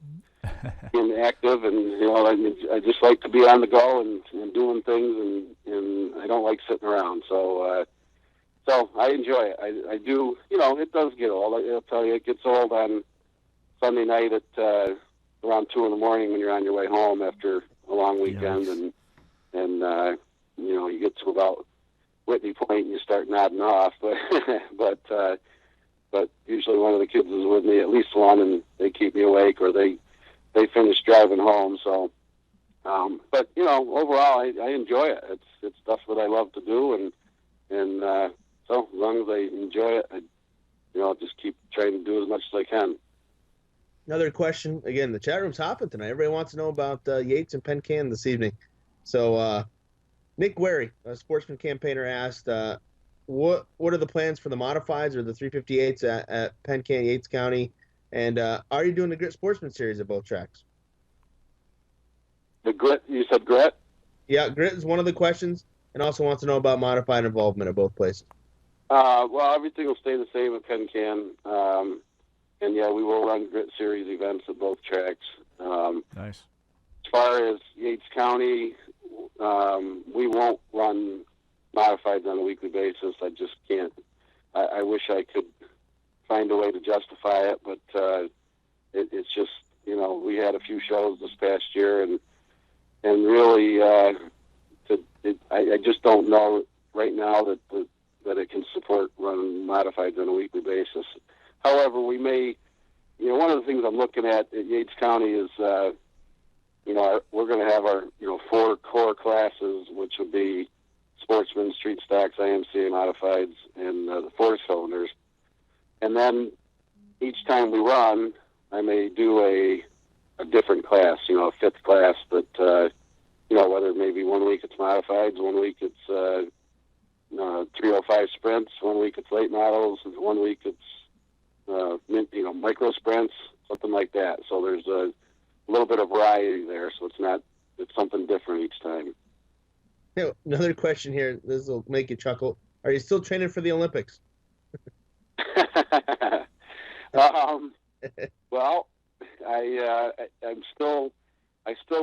being active, and I just like to be on the go and doing things, and I don't like sitting around. So I enjoy it. I do. It does get old. I'll tell you, it gets old on Sunday night at around 2 in the morning when you're on your way home after a long weekend, Yes. and you get to about Whitney Point and you start nodding off, but usually one of the kids is with me, at least one, and they keep me awake, or they finish driving home. So, but overall, I enjoy it. It's stuff that I love to do, and so as long as I enjoy it, I'll just keep trying to do as much as I can. Another question. Again, the chat room's hopping tonight. Everybody wants to know about Yates and Penn Can this evening. So, Nick Wary, a sportsman campaigner, asked, what are the plans for the Modifieds or the 358s at Penn Can, Yates County? And are you doing the Grit Sportsman Series at both tracks? The Grit? You said Grit? Yeah, Grit is one of the questions, and also wants to know about modified involvement at both places. Well, everything will stay the same at Penn Can. And yeah, we will run Grit Series events at both tracks. Nice. As far as Yates County, we won't run modifieds on a weekly basis. I just can't. I wish I could find a way to justify it, but it's just, we had a few shows this past year, and really, I just don't know right now that it can support running modifieds on a weekly basis. However, we may one of the things I'm looking at Yates County is, we're going to have our, 4 core classes, which would be Sportsman, Street Stocks, IMCA Modifieds, and the 4-cylinders. And then each time we run, I may do a different class, a 5th class that, whether maybe 1 week it's Modifieds, 1 week it's 305 sprints, 1 week it's late models, 1 week it's micro sprints, something like that. So there's a little bit of variety there. So it's something different each time. Hey, another question here. This will make you chuckle. Are you still training for the Olympics? Well, I still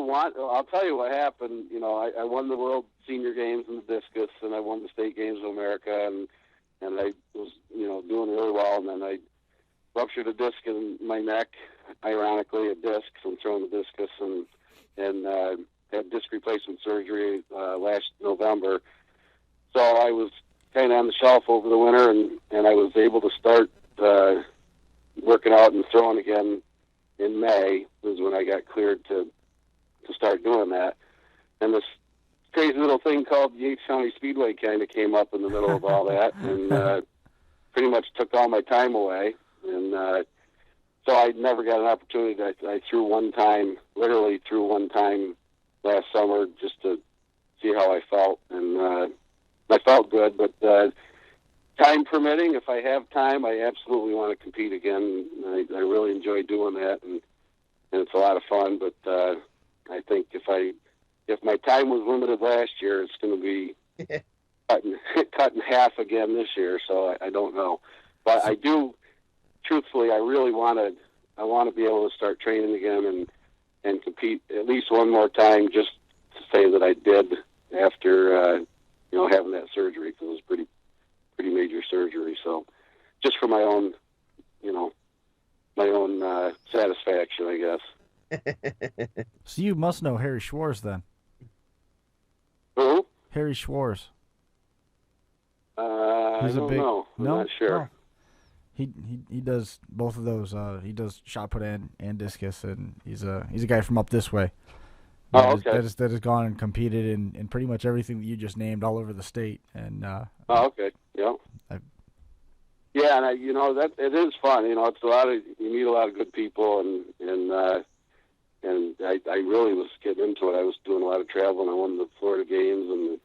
want. I'll tell you what happened. I won the World Senior Games in the discus, and I won the State Games of America, and I was doing really well, and then I ruptured a disc in my neck. Ironically, a disc from throwing the discus, and had disc replacement surgery last November. So I was kind of on the shelf over the winter, and I was able to start working out and throwing again in May. Was when I got cleared to start doing that. And this crazy little thing called Yates County Speedway kind of came up in the middle of all that, and pretty much took all my time away. And so I never got an opportunity. I threw one time, literally threw one time last summer just to see how I felt, and I felt good. But time permitting, if I have time, I absolutely want to compete again. I really enjoy doing that, and it's a lot of fun. But I think if my time was limited last year, it's going to be cut in half again this year. So I don't know, but I do. Truthfully, I really want to be able to start training again and compete at least one more time, just to say that I did after having that surgery, because it was pretty major surgery. So just for my own satisfaction, I guess. So you must know Harry Schwartz then. Who? Harry Schwartz. I don't know. I'm not sure. Oh. He does both of those. He does shot put and discus, and he's a guy from up this way. Oh, okay. That has gone and competed in pretty much everything that you just named all over the state. And okay, yeah. Yeah, and that it is fun. It's you meet a lot of good people, and I really was getting into it. I was doing a lot of traveling. I won the Florida Games and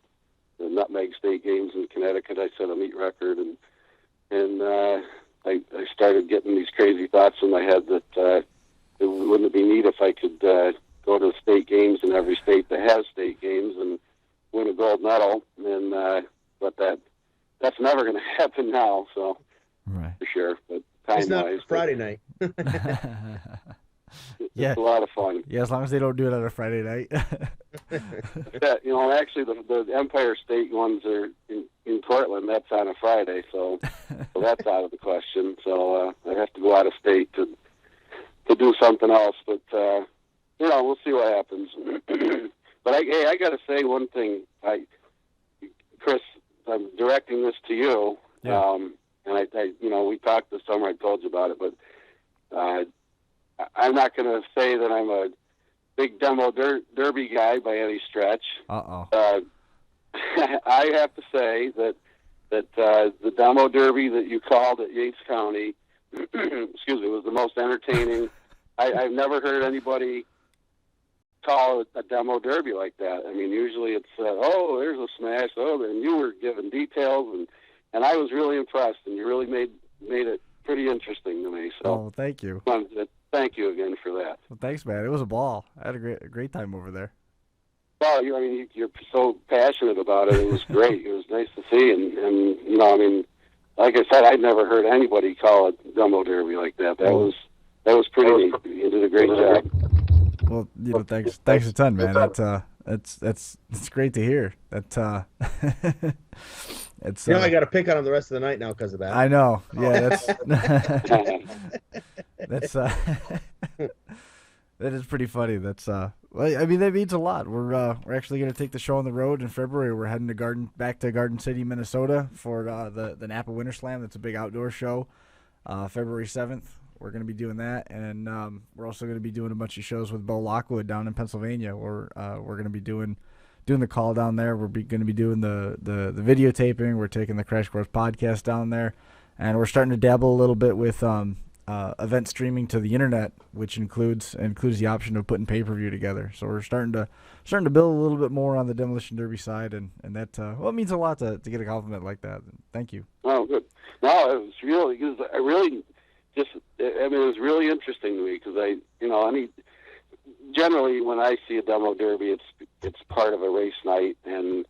the Nutmeg State Games in Connecticut. I set a meet record, and I started getting these crazy thoughts in my head that wouldn't it be neat if I could go to the state games in every state that has state games and win a gold medal, and but that's never going to happen now. So right. For sure, but It's not time-wise, Friday night. Yeah. it's a lot of fun. Yeah, as long as they don't do it on a Friday night. Yeah, actually, the Empire State ones are in Portland. That's on a Friday, so that's out of the question. So I have to go out of state to do something else. But we'll see what happens. But I got to say one thing, Chris. I'm directing this to you. Yeah. And we talked this summer. I told you about it, but I'm not going to say that I'm a big demo derby guy by any stretch. I have to say that the demo derby that you called at Yates County, excuse me, was the most entertaining. I've never heard anybody call it a demo derby like that. I mean, usually it's there's a smash. And you were giving details, and I was really impressed, and you really made it pretty interesting to me. So, thank you. Thank you again for that. Well, thanks, man. It was a ball. I had a great time over there. Well, you're so passionate about it. It was great. It was nice to see, and like I said, I'd never heard anybody call it demo derby like that. That was pretty neat. You did a great job. Well, thanks a ton, man. That's great to hear. It's I got to pick on him the rest of the night now because of that. I know. Yeah, that's that is pretty funny. That's that means a lot. We're actually going to take the show on the road in February. We're heading back to Garden City, Minnesota for the Napa Winter Slam. That's a big outdoor show. February 7th. we're going to be doing that, and we're also going to be doing a bunch of shows with Bo Lockwood down in Pennsylvania. We're going to be doing the call down there. We're going to be doing the videotaping. We're taking the Crash Course podcast down there, and we're starting to dabble a little bit with event streaming to the internet, which includes the option of putting pay-per-view together. So we're starting to build a little bit more on the Demolition Derby side, and that it means a lot to get a compliment like that. Thank you. Oh, good. No, it was really, it was really interesting to me because generally when I see a demo derby, it's part of a race night, and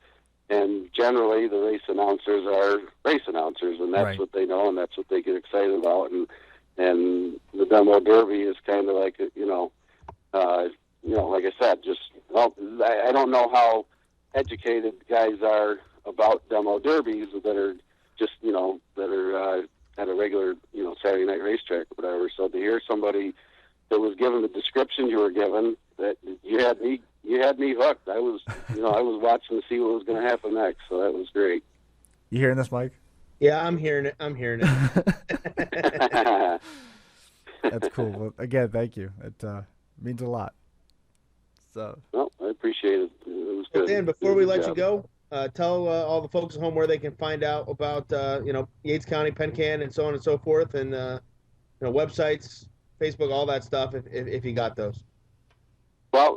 generally the race announcers are race announcers, and that's right. what they know, and that's what they get excited about, and the demo derby is kind of like like I said, I don't know how educated guys are about demo derbies that are just at a regular Saturday night racetrack or whatever. So to hear somebody that was given the description you were given, that you had me hooked. I was watching to see what was going to happen next. So that was great. You hearing this, Mike? Yeah, I'm hearing it. That's cool. Well, again, thank you. It means a lot. So. Well, I appreciate it. It was good. Well, Dan, before we let you go, tell all the folks at home where they can find out about Yates County, Penn Can, and so on and so forth, and websites, Facebook, all that stuff, if you got those. Well,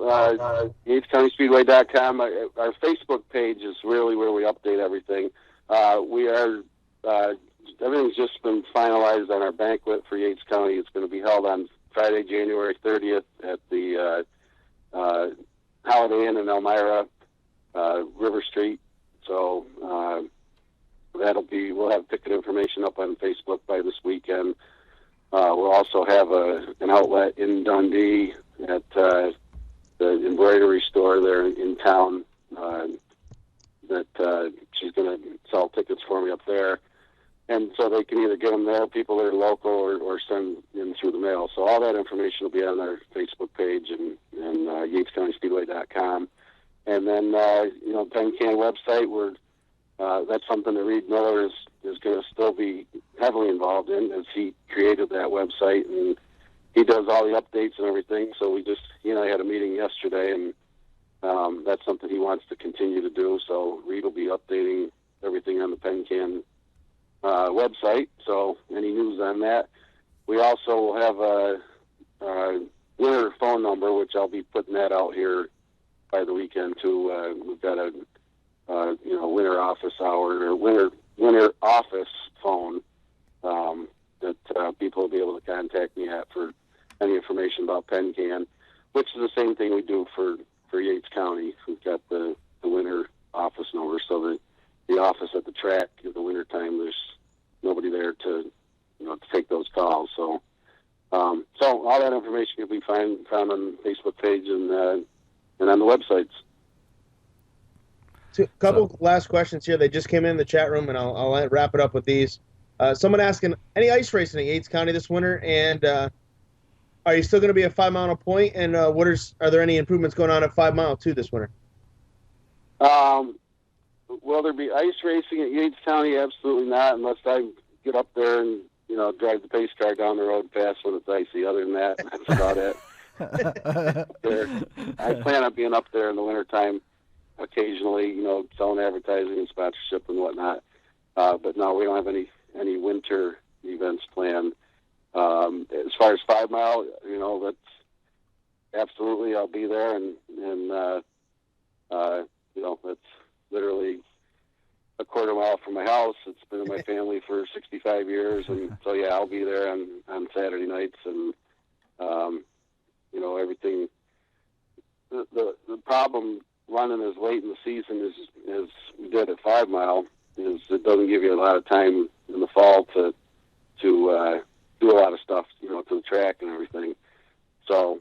YatesCountySpeedway.com. Our Facebook page is really where we update everything. We are everything's just been finalized on our banquet for Yates County. It's going to be held on Friday, January 30th at the Holiday Inn in Elmira, River Street. So we'll have ticket information up on Facebook by this weekend. We'll also have an outlet in Dundee at the embroidery store there in town that she's going to sell tickets for me up there. And so they can either get them there, people that are local, or send in through the mail. So all that information will be on our Facebook page and YatesCountySpeedway.com. And then, Penn Can website, that's something that Reed Miller is going to still be heavily involved in, as he created that website, and he does all the updates and everything. So he and I had a meeting yesterday, and that's something he wants to continue to do. So Reed will be updating everything on the Penn Can website. So any news on that. We also will have a winner phone number, which I'll be putting that out here by the weekend too. We've got a winter office hour or winter office phone that people will be able to contact me at for any information about Penn Can, which is the same thing we do for Yates County. We've got the winter office number, so that the office at the track in the winter time, there's nobody there to take those calls. So all that information can be found on the Facebook page and on the websites. A couple last questions here. They just came in the chat room, and I'll wrap it up with these. Someone asking, any ice racing in Yates County this winter, and are you still going to be a 5 mile point? And are there any improvements going on at 5 Mile too this winter? Will there be ice racing at Yates County? Absolutely not, unless I get up there and drive the pace car down the road fast when it's icy. Other than that, that's about it. I plan on being up there in the wintertime occasionally, selling advertising and sponsorship and whatnot. But no, we don't have any winter events planned. As far as 5 Mile, that's absolutely, I'll be there, and that's literally a quarter mile from my house. It's been in my family for 65 years, and so yeah, I'll be there on Saturday nights, and everything. The problem running as late in the season as we did at 5 Mile is it doesn't give you a lot of time in the fall to do a lot of stuff, to the track and everything. So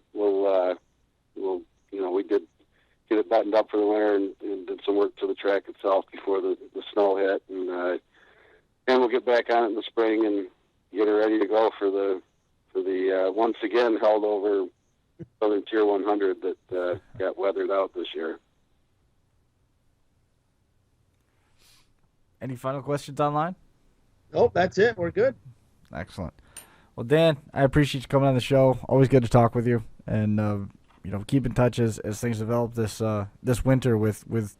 we did get it buttoned up for the winter and did some work to the track itself before the snow hit, and we'll get back on it in the spring and get it ready to go for the once again held over Southern Tier 100 that got weathered out this year. Any final questions online? Oh, that's it. We're good. Excellent. Well, Dan, I appreciate you coming on the show. Always good to talk with you, and keep in touch as things develop this winter with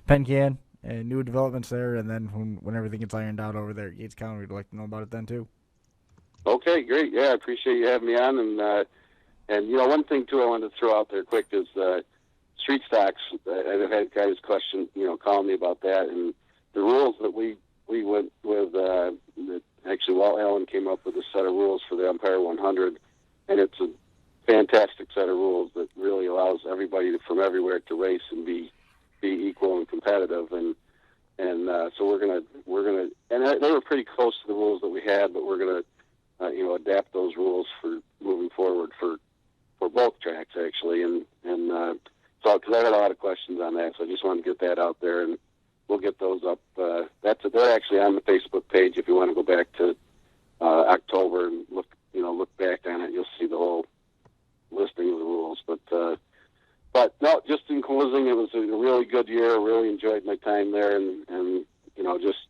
Penn Can and new developments there, and then when everything gets ironed out over there at Yates County, we'd like to know about it then too. Okay, great. Yeah, I appreciate you having me on. And one thing too I wanted to throw out there quick is street stocks. I've had guys calling me about that, and the rules that we went with. That actually, Walt Allen came up with a set of rules for the Empire 100, and it's a fantastic set of rules that really allows everybody from everywhere to race and be equal and competitive. And so we're gonna, and they were pretty close to the rules that we had, but we're gonna adapt those rules for moving forward for both tracks actually. And so because I had a lot of questions on that, so I just wanted to get that out there, and we'll get those up. They're actually on the Facebook page. If you want to go back to October and look back on it, you'll see the whole listing of the rules. But no, just in closing, it was a really good year. I really enjoyed my time there, and just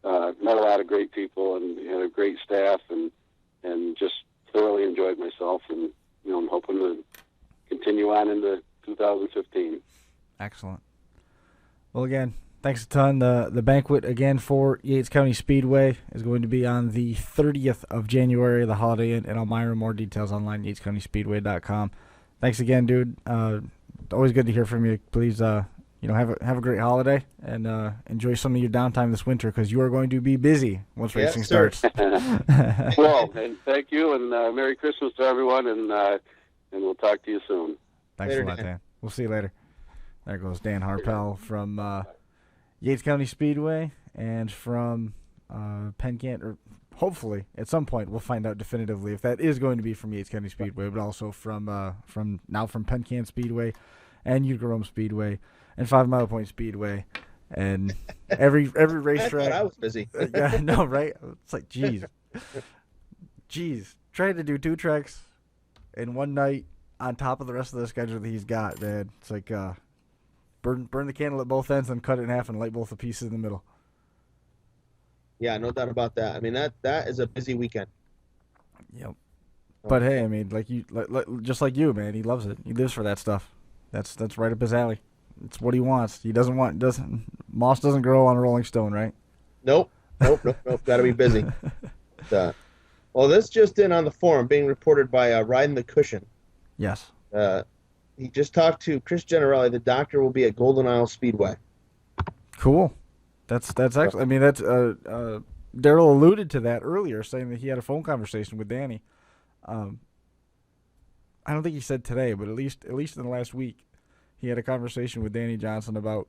met a lot of great people and had a great staff, and just thoroughly enjoyed myself. And I'm hoping to continue on into 2015. Excellent. Well, again, thanks a ton. The banquet, again, for Yates County Speedway is going to be on the 30th of January, the Holiday Inn in Elmira. More details online, yatescountyspeedway.com. Thanks again, dude. Always good to hear from you. Please, have a great holiday, and enjoy some of your downtime this winter, because you are going to be busy once racing starts. Well, and thank you, and Merry Christmas to everyone, and we'll talk to you soon. Thanks a lot, Dan. We'll see you later. There goes Dan Harpell from Yates County Speedway, and from Penn Can, or hopefully at some point we'll find out definitively if that is going to be from Yates County Speedway, but also from Penn Can Speedway and Utica Rome Speedway and 5 Mile Point Speedway and every racetrack. I was busy. Yeah, no, right? It's like, geez, trying to do 2 tracks in one night on top of the rest of the schedule that he's got, man. It's like burn the candle at both ends and cut it in half and light both the pieces in the middle. Yeah, no doubt about that. I mean, that is a busy weekend. Yep. But hey, I mean, just like you, man, he loves it. He lives for that stuff. That's right up his alley. It's what he wants. Moss doesn't grow on a rolling stone, right? Nope. Got to be busy. Well, this just in on the forum, being reported by Riding the Cushion. Yes. He just talked to Chris Generelli. The doctor will be at Golden Isle Speedway. Cool. That's excellent. I mean, that's Daryl alluded to that earlier, saying that he had a phone conversation with Danny. I don't think he said today, but at least in the last week, he had a conversation with Danny Johnson about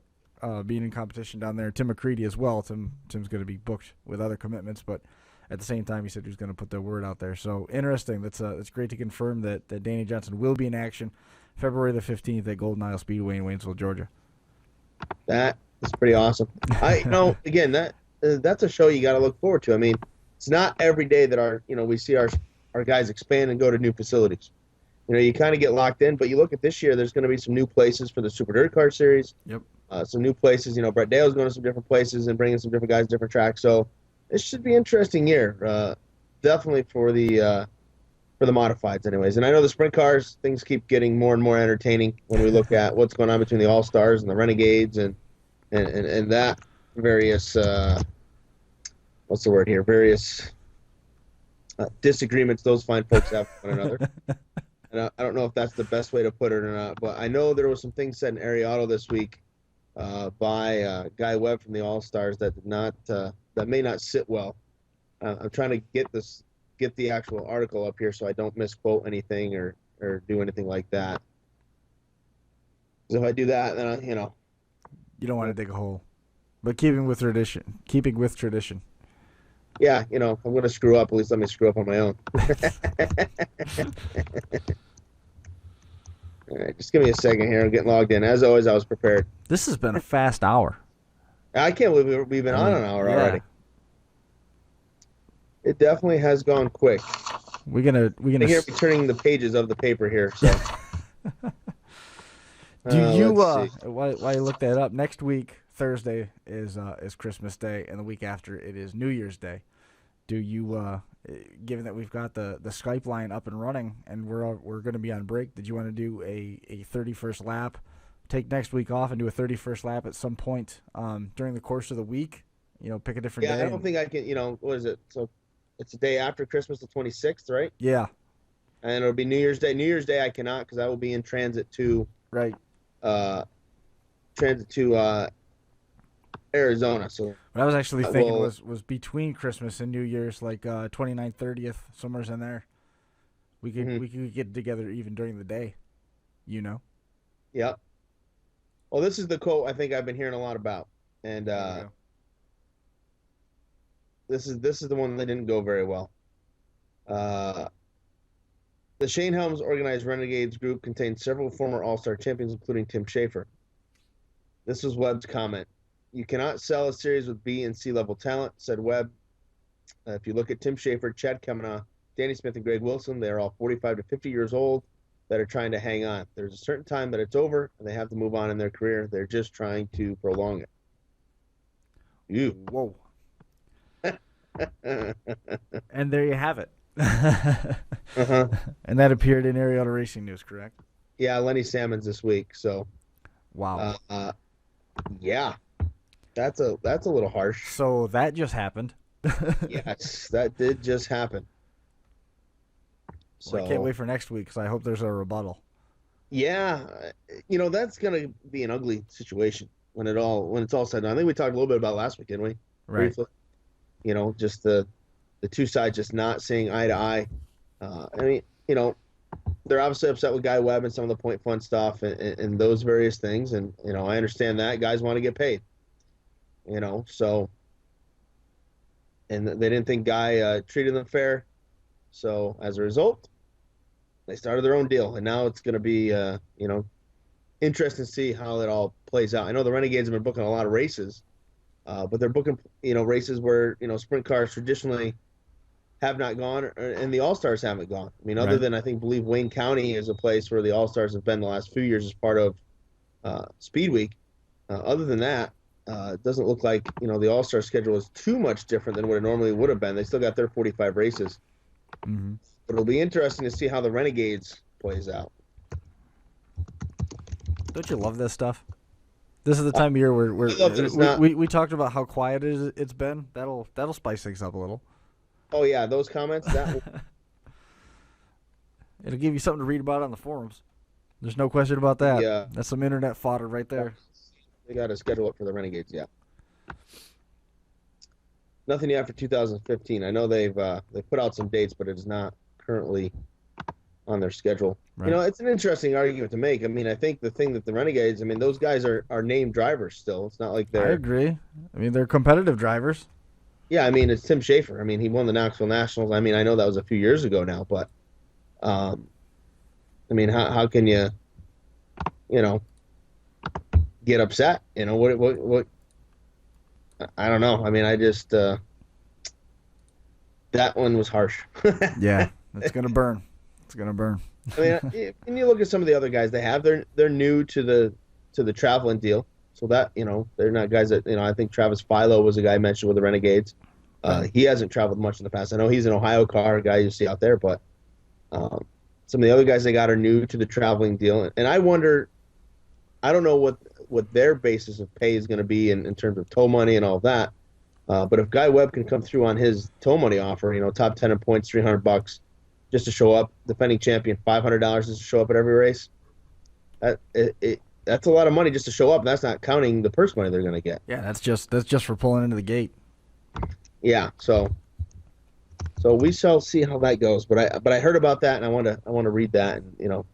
being in competition down there. Tim McCready as well. Tim's going to be booked with other commitments, but at the same time, he said he was going to put their word out there. So interesting. That's great to confirm that Danny Johnson will be in action February the 15th at Golden Isle Speedway in Waynesville, Georgia. That is pretty awesome. Again, that's a show you got to look forward to. I mean, it's not every day that we see our guys expand and go to new facilities. You kind of get locked in, but you look at this year, there's going to be some new places for the Super Dirt Car Series. Yep. Some new places. Brett Dale's going to some different places and bringing some different guys, different tracks. So it should be an interesting year, definitely for the modifieds, anyways. And I know the sprint cars, things keep getting more and more entertaining when we look at what's going on between the All Stars and the Renegades and that various what's the word here? Various disagreements those fine folks have with one another. And I don't know if that's the best way to put it or not, but I know there was some things said in Ariado this week by Guy Webb from the All Stars that did not that may not sit well. I'm trying to get the actual article up here so I don't misquote anything or do anything like that. Because if I do that, then you don't want to dig a hole. But keeping with tradition. Yeah, if I'm going to screw up, at least let me screw up on my own. All right, just give me a second here. I'm getting logged in. As always, I was prepared. This has been a fast hour. I can't believe we've been on an hour already. It definitely has gone quick. We're gonna Here, turning the pages of the paper here. So. Do you while you look that up, next week Thursday is Christmas Day, and the week after it is New Year's Day. Do you given that we've got the Skype line up and running and we're going to be on break, did you want to do a 31st lap? Take next week off and do a 31st lap at some point during the course of the week. Pick a different day. Yeah, I don't think I can. What is it? So it's the day after Christmas, the 26th, right? Yeah. And it'll be New Year's Day. New Year's Day I cannot because I will be in transit to Arizona. So what I was actually thinking was between Christmas and New Year's, like 29th, 30th, somewhere's in there. We could get together even during the day. Yep. Well, this is the quote I think I've been hearing a lot about, and this is the one that didn't go very well. The Shane Helms organized Renegades group contains several former All-Star champions, including Tim Schafer. This was Webb's comment. You cannot sell a series with B and C level talent, said Webb. If you look at Tim Schafer, Chad Kemena, Danny Smith, and Greg Wilson, they are all 45 to 50 years old that are trying to hang on. There's a certain time that it's over, and they have to move on in their career. They're just trying to prolong it. Ew. Whoa. And there you have it. And that appeared in Ariana Racing News, correct? Yeah, Lenny Salmon's this week. So, wow. Yeah, that's a little harsh. So that just happened. Yes, that did just happen. So I can't wait for next week because I hope there's a rebuttal. Yeah, that's gonna be an ugly situation when it's all said and done. I think we talked a little bit about it last week, didn't we? Right. Briefly. Just the two sides just not seeing eye to eye. They're obviously upset with Guy Webb and some of the Point Fun stuff and those various things. And, I understand that. Guys want to get paid. So. And they didn't think Guy treated them fair. So, as a result, they started their own deal. And now it's going to be, interesting to see how it all plays out. I know the Renegades have been booking a lot of races. But they're booking, races where, sprint cars traditionally have not gone, and the All-Stars haven't gone. I mean, other than, I believe Wayne County is a place where the All-Stars have been the last few years as part of Speed Week. Other than that, it doesn't look like, the All-Star schedule is too much different than what it normally would have been. They still got their 45 races. Mm-hmm. But it'll be interesting to see how the Renegades plays out. Don't you love this stuff? This is the time of year where we talked about how quiet it's been. That'll spice things up a little. Oh yeah, those comments. It'll give you something to read about on the forums. There's no question about that. Yeah, that's some internet fodder right there. They got to schedule it for the Renegades. Yeah. Nothing yet for 2015. I know they've put out some dates, but it is not currently on their schedule. Right. It's an interesting argument to make. I mean, I think the thing that the Renegades, those guys are named drivers still. It's not like they're... I agree. They're competitive drivers. Yeah, it's Tim Schafer. He won the Knoxville Nationals. I know that was a few years ago now, but, how can you, get upset? What I don't know. I just, that one was harsh. Yeah, it's going to burn. It's going to burn. And you look at some of the other guys they have, they're new to the traveling deal. So that, they're not guys that, I think Travis Philo was a guy mentioned with the Renegades. He hasn't traveled much in the past. I know he's an Ohio car guy you see out there, but some of the other guys they got are new to the traveling deal. And I wonder, I don't know what their basis of pay is going to be in terms of tow money and all that. But if Guy Webb can come through on his tow money offer, top 10 in points, $300 just to show up, defending champion, $500 just to show up at every race. That's a lot of money just to show up. And that's not counting the purse money they're going to get. Yeah, that's just for pulling into the gate. Yeah, so we shall see how that goes. But I heard about that, and I want to read that and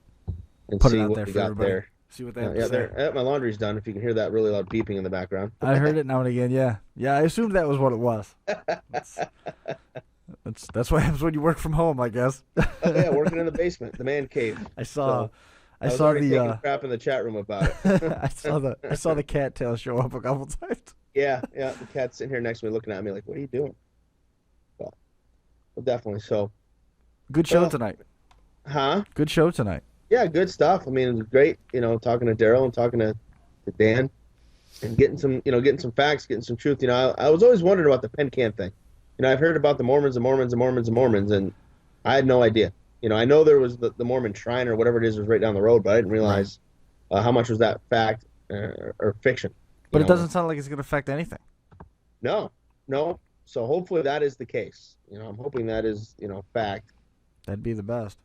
put see it out what there we for got everybody. there. See what they have to say. My laundry's done. If you can hear that really loud beeping in the background. I heard it now and again. Yeah. I assumed that was what it was. That's what happens when you work from home, I guess. Oh yeah, working in the basement, the man cave. I saw the crap in the chat room about it. I saw the cattail show up a couple times. Yeah, the cat's sitting here next to me, looking at me like, "What are you doing?" Well, definitely. So, good show tonight. Huh? Good show tonight. Yeah, good stuff. It was great. Talking to Daryl and talking to Dan, and getting some facts, getting some truth. I was always wondering about the Penn Can thing. I've heard about the Mormons and Mormons and Mormons and Mormons, and I had no idea. I know there was the Mormon shrine or whatever it is was right down the road, but I didn't realize how much was that fact or fiction. But it doesn't sound like it's going to affect anything. No. So hopefully that is the case. I'm hoping that is, fact. That'd be the best.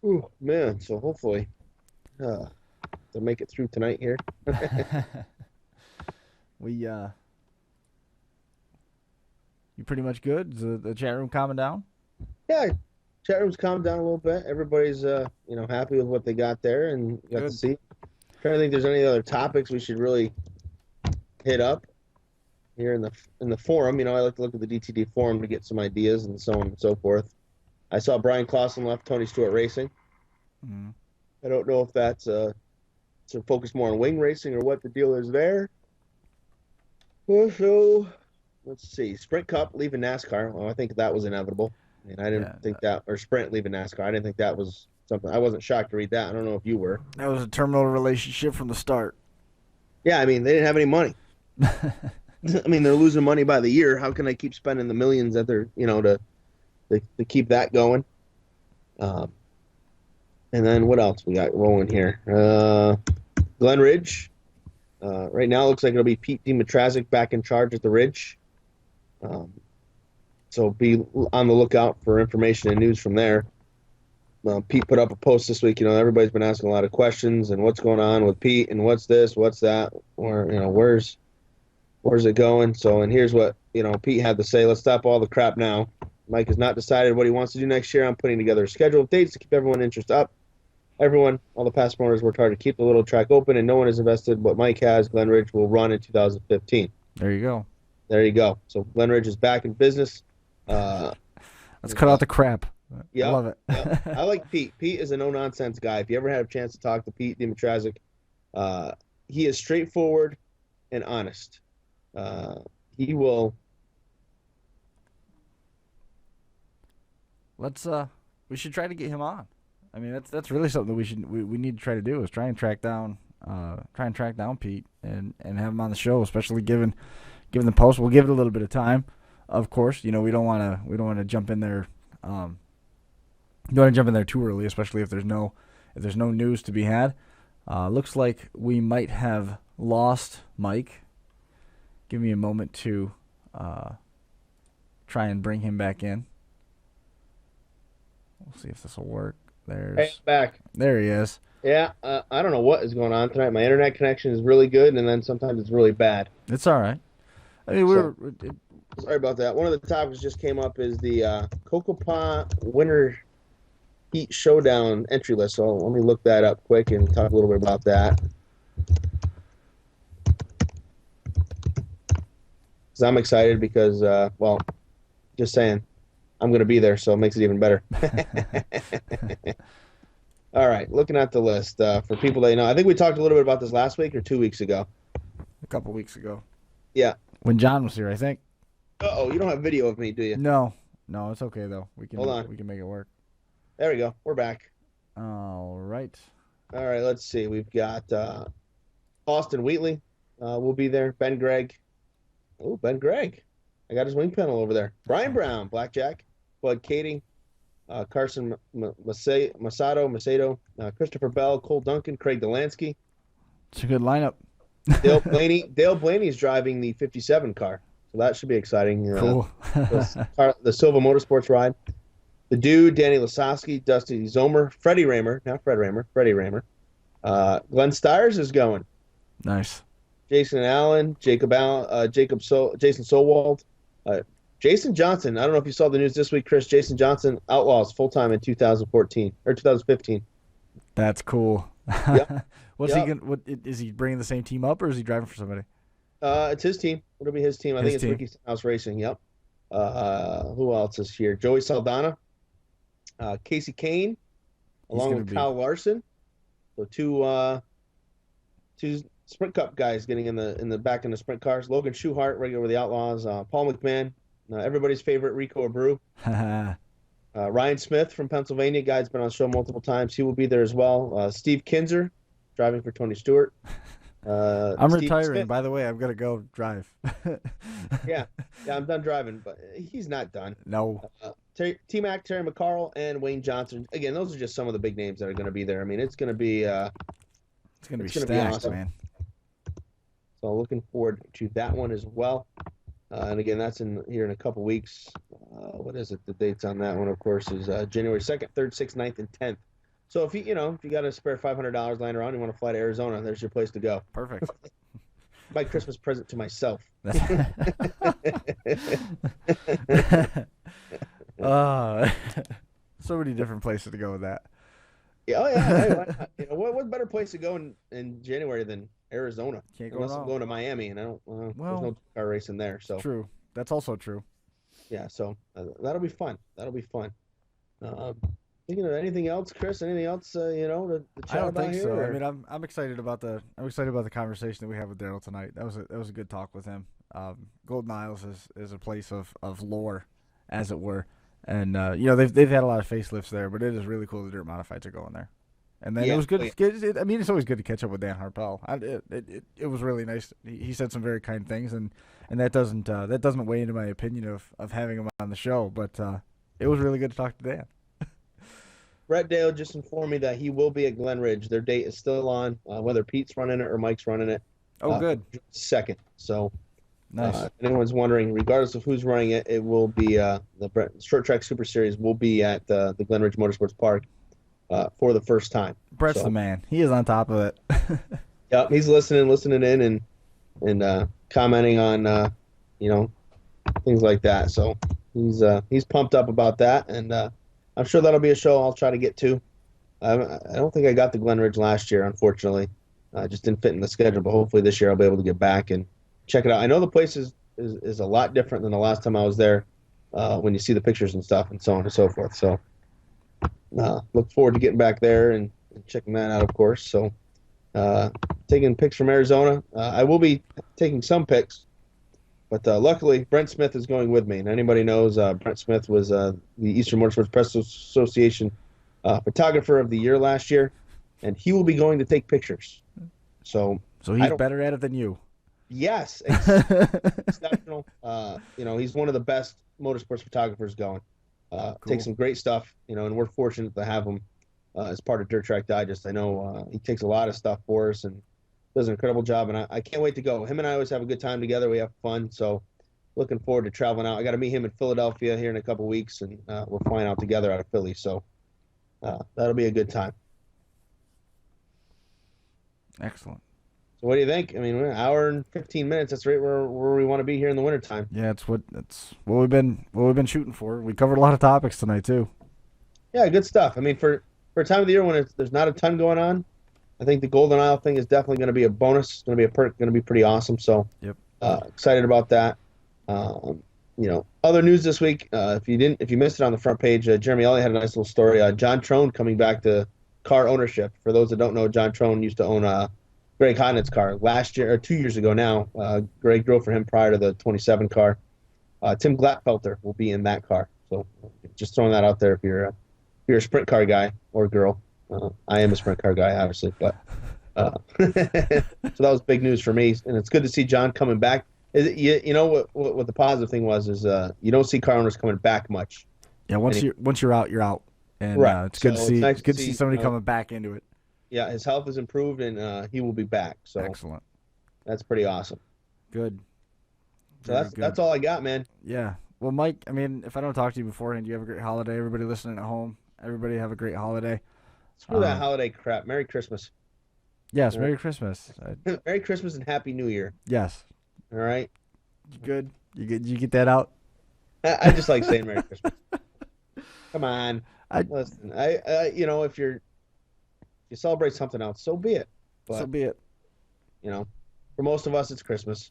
Ooh, man. So hopefully they'll make it through tonight here. You pretty much good? Is the chat room calming down? Yeah, chat room's calmed down a little bit. Everybody's happy with what they got there and got to see. Trying to think if there's any other topics we should really hit up here in the forum. I like to look at the DTD forum to get some ideas and so on and so forth. I saw Brian Clausen left Tony Stewart Racing. Mm-hmm. I don't know if that's to focus more on wing racing or what the deal is there. Also, let's see, Sprint Cup leaving NASCAR. Well, I think that was inevitable. I didn't think that, or Sprint leaving NASCAR. I didn't think that was something. I wasn't shocked to read that. I don't know if you were. That was a terminal relationship from the start. Yeah, they didn't have any money. They're losing money by the year. How can they keep spending the millions that they're, to keep that going? And then what else we got rolling here? Glen Ridge. Right now it looks like it'll be Pete Dimitrazic back in charge at the Ridge. So be on the lookout for information and news from there. Pete put up a post this week. Everybody's been asking a lot of questions and what's going on with Pete and what's this, what's that, or where's it going? So, and here's what Pete had to say. Let's stop all the crap now. Mike has not decided what he wants to do next year. I'm putting together a schedule of dates to keep everyone's interest up. All the past promoters worked hard to keep the little track open, and no one has invested what Mike has. Glen Ridge will run in 2015. There you go. So Glen Ridge is back in business. Let's cut out the crap. Yeah, I love it. I like Pete. Pete is a no-nonsense guy. If you ever had a chance to talk to Pete Dimitrazic, he is straightforward and honest. He will. We should try to get him on. That's really something that we need to try to do is try and track down Pete and have him on the show, especially given the post. We'll give it a little bit of time, of course. We don't want to jump in there. You don't want to jump in there too early, especially if there's no news to be had. Looks like we might have lost Mike. Give me a moment to try and bring him back in. We'll see if this will work. Hey, back. There he is. Yeah, I don't know what is going on tonight. My internet connection is really good, and then sometimes it's really bad. It's all right. Sorry about that. One of the topics just came up is the Kokopah Winter Heat Showdown entry list. So let me look that up quick and talk a little bit about that. Because I'm excited because, just saying, I'm going to be there, so it makes it even better. All right, looking at the list for people that I think we talked a little bit about this last week or 2 weeks ago. A couple weeks ago. Yeah. When John was here, I think. Uh-oh, you don't have video of me, do you? No, it's okay though. Hold on. We can make it work. There we go. We're back. All right. All right, let's see. We've got Austin Wheatley will be there. Ben Gregg. Oh, Ben Gregg. I got his wing panel over there. Brian Brown, Blackjack. Bud Kading. Carson Macedo. Christopher Bell. Cole Duncan. Craig Delansky. It's a good lineup. Dale Blaney is driving the 57 car. So that should be exciting. Cool. The Silva Motorsports ride. The Dude, Danny Lasowski, Dusty Zomer, Freddie Raymer. Glenn Stiers is going. Nice. Jason Allen, Jason Solwald. Jason Johnson. I don't know if you saw the news this week, Chris. Jason Johnson outlaws full-time in 2014 or 2015. That's cool. Yep. Is he bringing the same team up or is he driving for somebody? It's his team. It'll be his team. I think it's Ricky Stenhouse Racing. Yep. Who else is here? Joey Saldana, Casey Kane, along with Kyle Larson. So two Sprint Cup guys getting in the back in the sprint cars. Logan Schuhart, regular with the Outlaws. Paul McMahon, everybody's favorite Rico Abreu. Ryan Smith from Pennsylvania, guy's been on the show multiple times. He will be there as well. Steve Kinzer, driving for Tony Stewart. I'm Steve retiring. Smith. By the way, I'm gonna go drive. Yeah, I'm done driving, but he's not done. No. T-Mac, Terry McCarl, and Wayne Johnson. Again, those are just some of the big names that are going to be there. I mean, it's going to be stacked, awesome. man. So looking forward to that one as well. And again, that's here in a couple weeks. What is it? The dates on that one, of course, is January 2nd, 3rd, 6th, 9th, and 10th. So if you got a spare $500 lying around, you want to fly to Arizona, there's your place to go. Perfect. My Christmas present to myself. So many different places to go with that. Yeah, oh yeah. What better place to go in January than Arizona? Can't go Unless wrong. I'm going to Miami, and I don't. There's no car racing there. So True. That's also true. yeah, so that'll be fun. That'll be fun. Thinking of anything else, Chris? Anything else to chat I don't about think here? so. Or? I mean, I'm excited about the conversation that we had with Daryl tonight. That was a good talk with him. Golden Isles is a place of lore, as it were, and they've had a lot of facelifts there, but it is really cool the Dirt Modifieds are going there. And then it was good. I mean, it's always good to catch up with Dan Harpell. It was really nice. He said some very kind things, and that doesn't weigh into my opinion of having him on the show. But it was really good to talk to Dan. Brett Dale just informed me that he will be at Glen Ridge. Their date is still on, whether Pete's running it or Mike's running it. Oh, good. Second. So, Nice. If anyone's wondering, regardless of who's running it, it will be the Short Track Super Series will be at the Glen Ridge Motorsports Park for the first time. Brett's the man. He is on top of it. Yep, he's listening in, and commenting on things like that. So he's pumped up about that, and I'm sure that'll be a show I'll try to get to. I don't think I got to Glen Ridge last year, unfortunately. Just didn't fit in the schedule, but hopefully this year I'll be able to get back and check it out. I know the place is a lot different than the last time I was there when you see the pictures and stuff and so on and so forth. So look forward to getting back there and checking that out, of course. So taking pics from Arizona. I will be taking some pics, but luckily Brent Smith is going with me. And anybody knows Brent Smith was the Eastern Motorsports Press Association photographer of the year last year, and he will be going to take pictures. So he's better at it than you. Yes, exceptional. He's one of the best motorsports photographers going. Cool. Takes some great stuff, and we're fortunate to have him as part of Dirt Track Digest. I know he takes a lot of stuff for us and does an incredible job, and I can't wait to go. Him and I always have a good time together. We have fun, so looking forward to traveling out. I got to meet him in Philadelphia here in a couple weeks, and we're flying out together out of Philly, so that'll be a good time. Excellent. So what do you think? I mean, we're an hour and 15 minutes. That's right where we want to be here in the wintertime. Yeah, it's what we've been shooting for. We covered a lot of topics tonight too. Yeah, good stuff. I mean, for a time of the year when there's not a ton going on, I think the Golden Isle thing is definitely going to be a bonus. It's going to be going to be pretty awesome. So, yep. Excited about that. Other news this week. If you missed it on the front page, Jeremy Elliott had a nice little story. John Trone coming back to car ownership. For those that don't know, John Trone used to own Greg Hodnett's car last year, or 2 years ago now. Greg drove for him prior to the 27 car. Tim Glatfelter will be in that car. So just throwing that out there if you're a sprint car guy or girl. I am a sprint car guy, obviously. But so that was big news for me. And it's good to see John coming back. What the positive thing was is you don't see car owners coming back much. Yeah, once you're out, you're out. And right. It's good to see. Nice it's good to see somebody coming back into it. Yeah, his health has improved, and he will be back. So excellent. That's pretty awesome. Good. So that's all I got, man. Yeah. Well, Mike, I mean, if I don't talk to you beforehand, you have a great holiday. Everybody listening at home, everybody have a great holiday. Screw that holiday crap. Merry Christmas. Yes, Merry Christmas. Merry Christmas and Happy New Year. Yes. All right. You good? You get that out? I just like saying Merry Christmas. Come on. Listen, if you celebrate something else, so be it. But, so be it. For most of us, it's Christmas.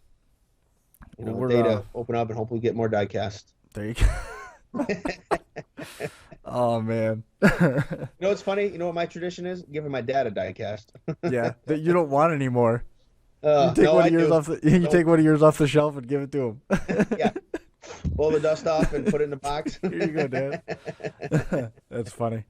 We're day to open up and hopefully get more diecast. There you go. Oh, man. What's funny? You know what my tradition is? Giving my dad a diecast. Yeah, that you don't want anymore. You take one of yours off the shelf and give it to him. Yeah. Blow the dust off and put it in the box. Here you go, Dad. That's funny.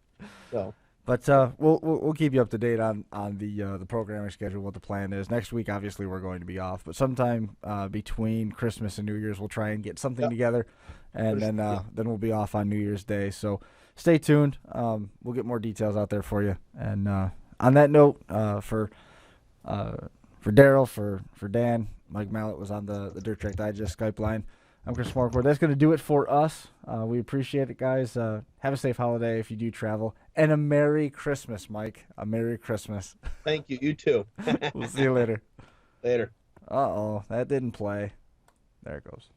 So, But we'll keep you up to date on the programming schedule, what the plan is. Next week, obviously, we're going to be off, but sometime between Christmas and New Year's, we'll try and get something together, and then we'll be off on New Year's Day. So stay tuned. We'll get more details out there for you. And on that note, for Daryl, for Dan, Mike Mallett was on the Dirt Track Digest Skype line. I'm Chris Marquardt. That's going to do it for us. We appreciate it, guys. Have a safe holiday if you do travel. And a Merry Christmas, Mike. A Merry Christmas. Thank you. You too. We'll see you later. Later. Uh-oh. That didn't play. There it goes.